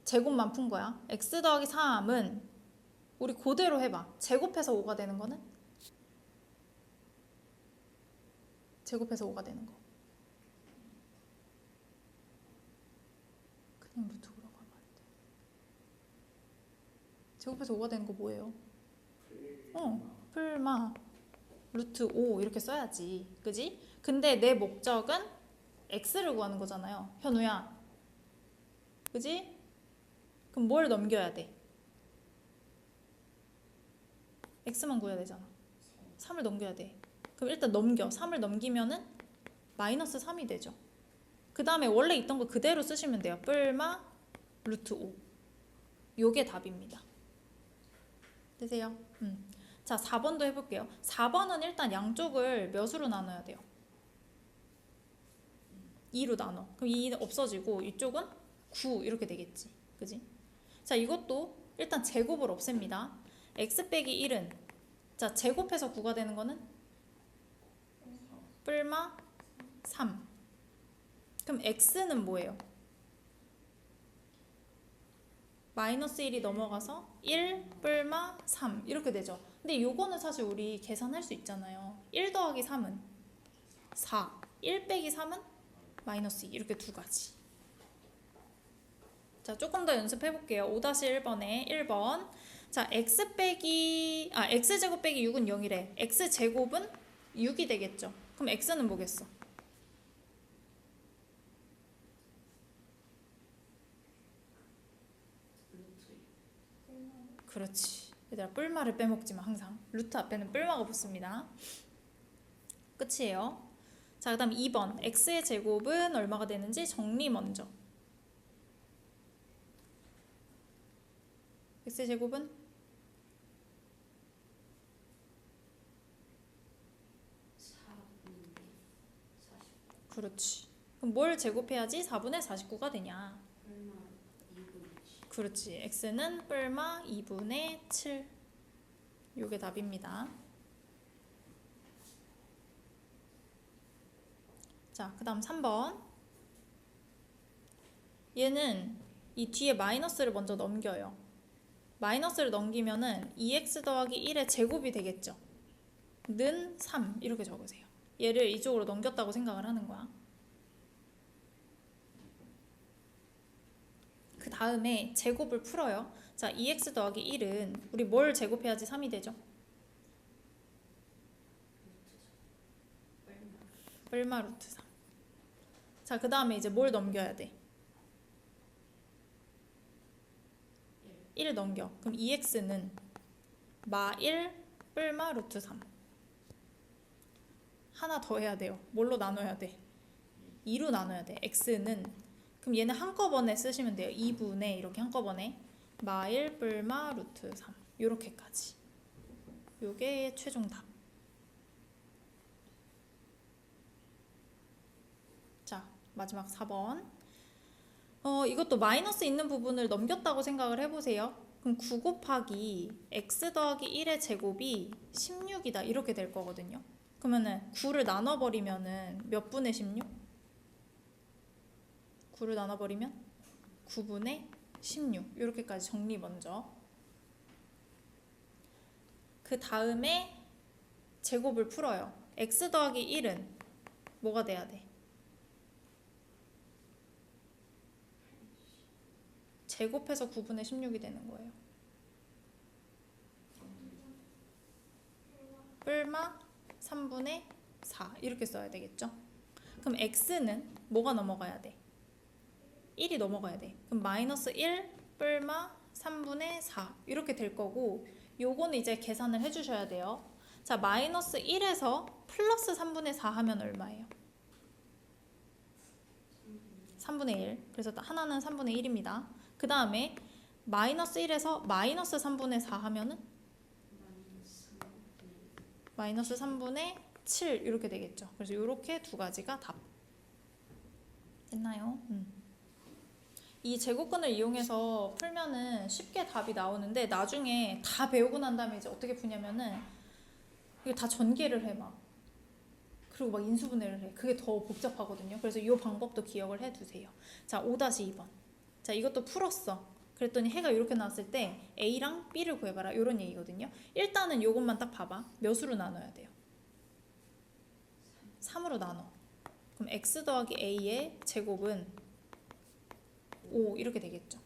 제곱만 푼 거야. x 더하기 3은 우리 그대로 해봐. 제곱해서 5가 되는 거는? 제곱해서 5가 되는 거. 그냥 루트 들어가면 안 돼. 제곱해서 5가 되는 거 뭐예요? 풀마 루트 5 이렇게 써야지. 그지? 근데 내 목적은 x를 구하는 거잖아요. 현우야. 그지? 그럼 뭘 넘겨야 돼? x만 구해야 되잖아. 3을 넘겨야 돼. 그럼 일단 넘겨. 3을 넘기면은 마이너스 3이 되죠. 그 다음에 원래 있던 거 그대로 쓰시면 돼요. 뿔마 루트 5. 요게 답입니다. 되세요? 자, 4번도 해볼게요. 4번은 일단 양쪽을 몇으로 나눠야 돼요? 2로 나눠. 그럼 2 없어지고 이쪽은 9 이렇게 되겠지. 그지? 자, 이것도 일단 제곱을 없앱니다. x 빼기 1은 자, 제곱해서 9가 되는 거는 뿔마 3. 그럼 x는 뭐예요? 마이너스 1이 넘어가서 1 뿔마 3 이렇게 되죠. 근데 요거는 사실 우리 계산할 수 있잖아요. 1 더하기 3은 4, 1 빼기 3은 마이너스 2 이렇게 두 가지. 자, 조금 더 연습해 볼게요. 5-1번에 1번. 자, x제곱 빼기 6은 0이래. x제곱은 6이 되겠죠. 그럼 x는 뭐겠어? 그렇지. 얘들아, 뿔마를 빼먹지 마, 항상. 루트 앞에는 뿔마가 붙습니다. 끝이에요. 자, 그 다음 2번. x의 제곱은 얼마가 되는지 정리 먼저. x의 제곱은? 그렇지. 그럼 뭘 제곱해야지 4분의 49가 되냐? 그렇지. x는 뿔마 2분의 7. 요게 답입니다. 자, 그 다음 3번. 얘는 이 뒤에 마이너스를 먼저 넘겨요. 마이너스를 넘기면은 2x 더하기 1의 제곱이 되겠죠. 는 3 이렇게 적으세요. 얘를 이쪽으로 넘겼다고 생각을 하는 거야. 그 다음에 제곱을 풀어요. 자, 2x 더하기 1은 우리 뭘 제곱해야지 3이 되죠? 뿔마 루트 3. 자, 그 다음에 이제 뭘 넘겨야 돼? 1 넘겨. 그럼 2x는 마 1 뿔마 루트 3. 하나 더 해야 돼요. 뭘로 나눠야 돼? 2로 나눠야 돼. x는 그럼 얘는 한꺼번에 쓰시면 돼요. 2분의 이렇게 한꺼번에 마 1 뿔마 루트 3 요렇게까지. 요게 최종 답. 자, 마지막 4번. 이것도 마이너스 있는 부분을 넘겼다고 생각을 해보세요. 그럼 9 곱하기 x 더하기 1의 제곱이 16이다 이렇게 될 거거든요. 그러면은 9를 나눠버리면은 몇 분의 16? 9를 나눠버리면 9분의 16 이렇게까지 정리 먼저. 그 다음에 제곱을 풀어요. x 더하기 1은 뭐가 돼야 돼? 제곱해서 9분의 16이 되는 거예요. 뿔마 3분의 4 이렇게 써야 되겠죠? 그럼 x는 뭐가 넘어가야 돼? 1이 넘어가야 돼. 그럼 마이너스 1 뿔마 3분의 4 이렇게 될 거고 요거는 이제 계산을 해주셔야 돼요. 자, 마이너스 1에서 플러스 3분의 4 하면 얼마예요? 3분의 1. 그래서 하나는 3분의 1입니다. 그 다음에 마이너스 1에서 마이너스 3분의 4 하면은 마이너스 3분의 7 이렇게 되겠죠. 그래서 이렇게 두 가지가 답. 됐나요? 이 제곱근을 이용해서 풀면은 쉽게 답이 나오는데 나중에 다 배우고 난 다음에 이제 어떻게 푸냐면은 이거 다 전개를 해 막. 그리고 막 인수분해를 해. 그게 더 복잡하거든요. 그래서 이 방법도 기억을 해 두세요. 자, 5-2번. 자, 이것도 풀었어. 그랬더니 해가 이렇게 나왔을 때 A랑 B를 구해봐라. 이런 얘기거든요. 일단은 이것만 딱 봐봐. 몇으로 나눠야 돼요? 3으로 나눠. 그럼 X 더하기 A의 제곱은 5 이렇게 되겠죠.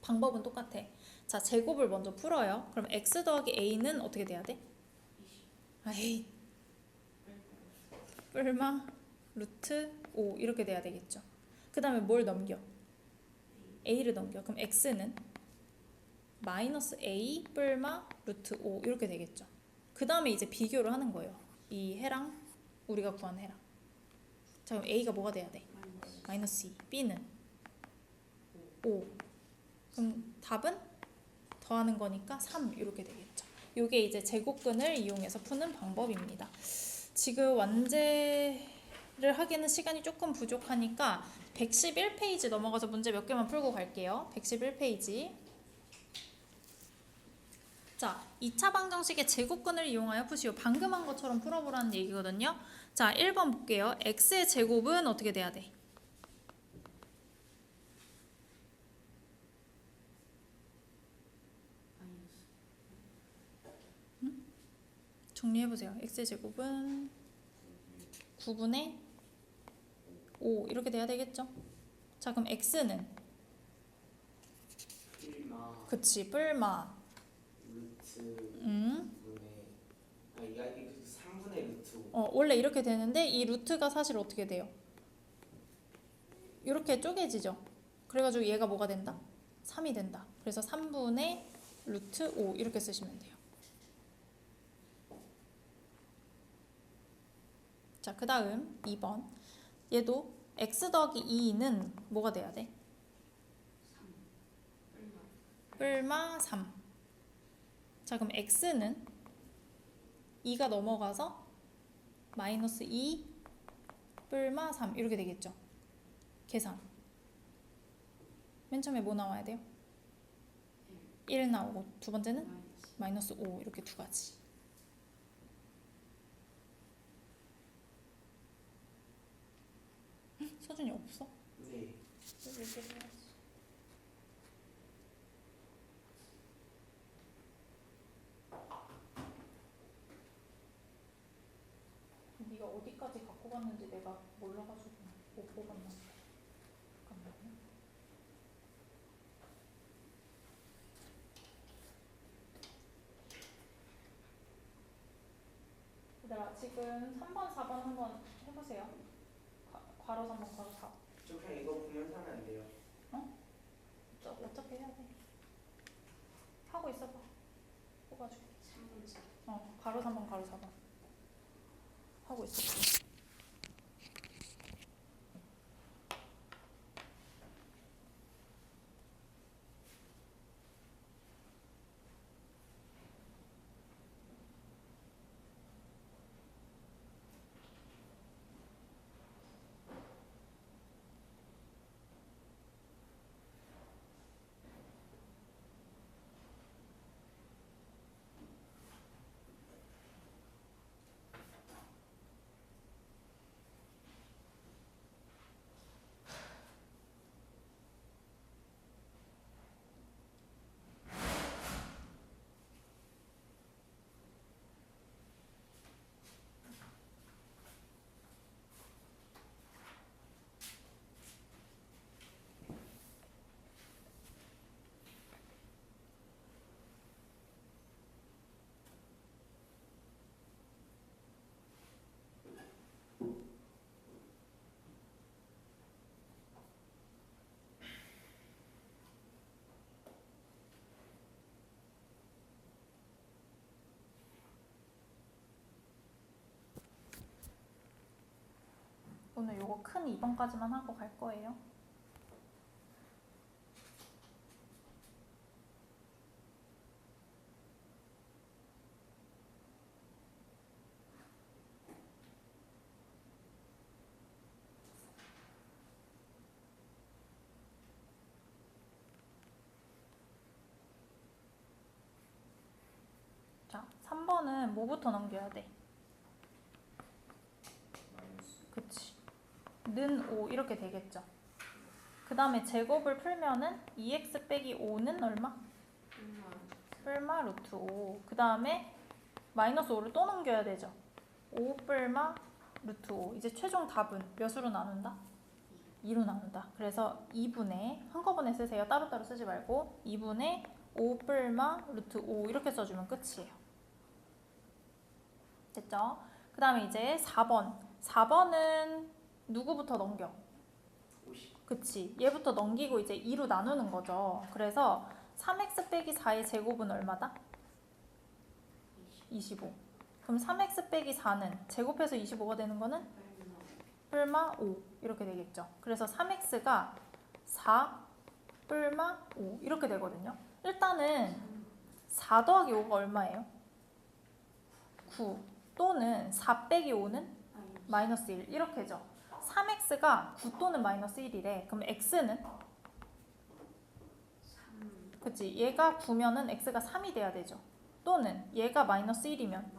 방법은 똑같아. 자, 제곱을 먼저 풀어요. 그럼 X 더하기 A는 어떻게 돼야 돼? 에이, 뿔마 루트 5 이렇게 돼야 되겠죠. 그 다음에 뭘 넘겨? A를 넘겨. 그럼 X는 마이너스 A 뿔마 루트 5 이렇게 되겠죠. 그 다음에 이제 비교를 하는 거예요. 이 해랑 우리가 구한 해랑. 자, 그럼 A가 뭐가 돼야 돼? 마이너스 2. B는 5. 그럼 답은 더하는 거니까 3 이렇게 되겠죠. 이게 이제 제곱근을 이용해서 푸는 방법입니다. 지금 완제를 하기에는 시간이 조금 부족하니까 111페이지 넘어가서 문제 몇 개만 풀고 갈게요. 111페이지. 자, 2차 방정식의 제곱근을 이용하여 푸시오. 방금 한 것처럼 풀어보라는 얘기거든요. 자, 1번 볼게요. x의 제곱은 어떻게 돼야 돼? 정리해보세요. x의 제곱은 9분의 5 이렇게 돼야 되겠죠? 자, 그럼 x는 뿔마 그치, 뿔마 루트 분의 이게 3분의 루트 5. 원래 이렇게 되는데 이 루트가 사실 어떻게 돼요? 이렇게 쪼개지죠? 그래가지고 얘가 뭐가 된다? 3이 된다. 그래서 3분의 루트 5 이렇게 쓰시면 돼요. 자, 그 다음 2번. 얘도 x 더하기 2는 뭐가 돼야 돼? 뿔마 3. 자, 그럼 x는 2가 넘어가서 마이너스 2 뿔마 3 이렇게 되겠죠. 계산. 맨 처음에 뭐 나와야 돼요? 1 나오고 두 번째는 마이너스 5 이렇게 두 가지. 서준이 없어? 네. 네가 어디까지 갖고 갔는지 내가 몰라가지고 못 뽑았나? 잠깐만요. 얘들아 지금 3번, 4번 한번 해보세요. 괄호 3번, 괄호 4. 저 그냥 이거 보면서 하면 안 돼요. 어차피 해야 돼. 하고 있어봐. 뽑아줄게. 3번 4. 괄호 3번, 괄호 4번. 하고 있어. 오늘 요거 큰 2번까지만 하고 갈 거예요. 자, 3번은 뭐부터 넘겨야 돼? 그치. 는 5 이렇게 되겠죠. 그 다음에 제곱을 풀면은 2x 빼기 5는 얼마? 뿔마 루트 5. 그 다음에 마이너스 5를 또 넘겨야 되죠. 5 뿔마 루트 5. 이제 최종 답은 몇으로 나눈다? 2로 나눈다. 그래서 2분의 한꺼번에 쓰세요. 따로따로 쓰지 말고 2분의 5 뿔마 루트 5 이렇게 써주면 끝이에요. 됐죠? 그 다음에 이제 4번. 4번은 누구부터 넘겨? 50. 그치. 얘부터 넘기고 이제 2로 나누는 거죠. 그래서 3x 빼기 4의 제곱은 얼마다? 25. 그럼 3x 빼기 4는 제곱해서 25가 되는 거는? 뿔마 5 이렇게 되겠죠. 그래서 3x가 4 뿔마 5 이렇게 되거든요. 일단은 4 더하기 5가 얼마예요? 9 또는 4 빼기 5는? 마이너스 1 이렇게죠. 3x가 9 또는 마이너스 1이래. 그럼 x는? 3. 그치. 얘가 9면은 x가 3이 돼야 되죠. 또는 얘가 마이너스 1이면?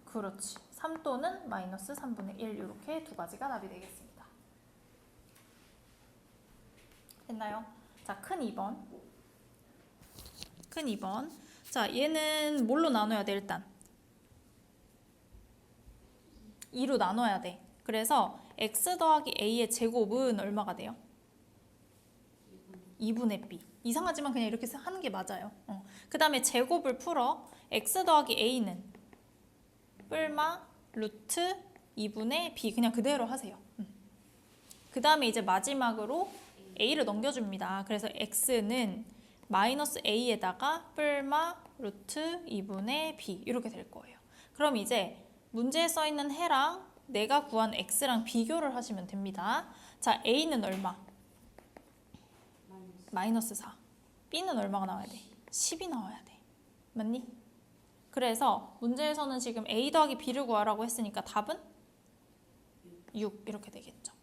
그렇지. 3 또는 마이너스 3분의 1 이렇게 두 가지가 답이 되겠습니다. 됐나요? 자, 큰 2번. 큰 2번. 자, 얘는 뭘로 나눠야 돼 일단? 2로 나눠야 돼. 그래서 x 더하기 a의 제곱은 얼마가 돼요? 2분의 b. 이상하지만 그냥 이렇게 하는 게 맞아요. 그 다음에 제곱을 풀어. x 더하기 a는 뿔마 루트 2분의 b. 그냥 그대로 하세요. 그 다음에 이제 마지막으로 a를 넘겨줍니다. 그래서 x는 마이너스 a에다가 뿔마 루트 2분의 b 이렇게 될 거예요. 그럼 이제 문제에 써있는 해랑 내가 구한 x랑 비교를 하시면 됩니다. 자, a는 얼마? 마이너스 4. b는 얼마가 나와야 돼? 10이 나와야 돼. 맞니? 그래서 문제에서는 지금 a 더하기 b를 구하라고 했으니까 답은 6 이렇게 되겠죠.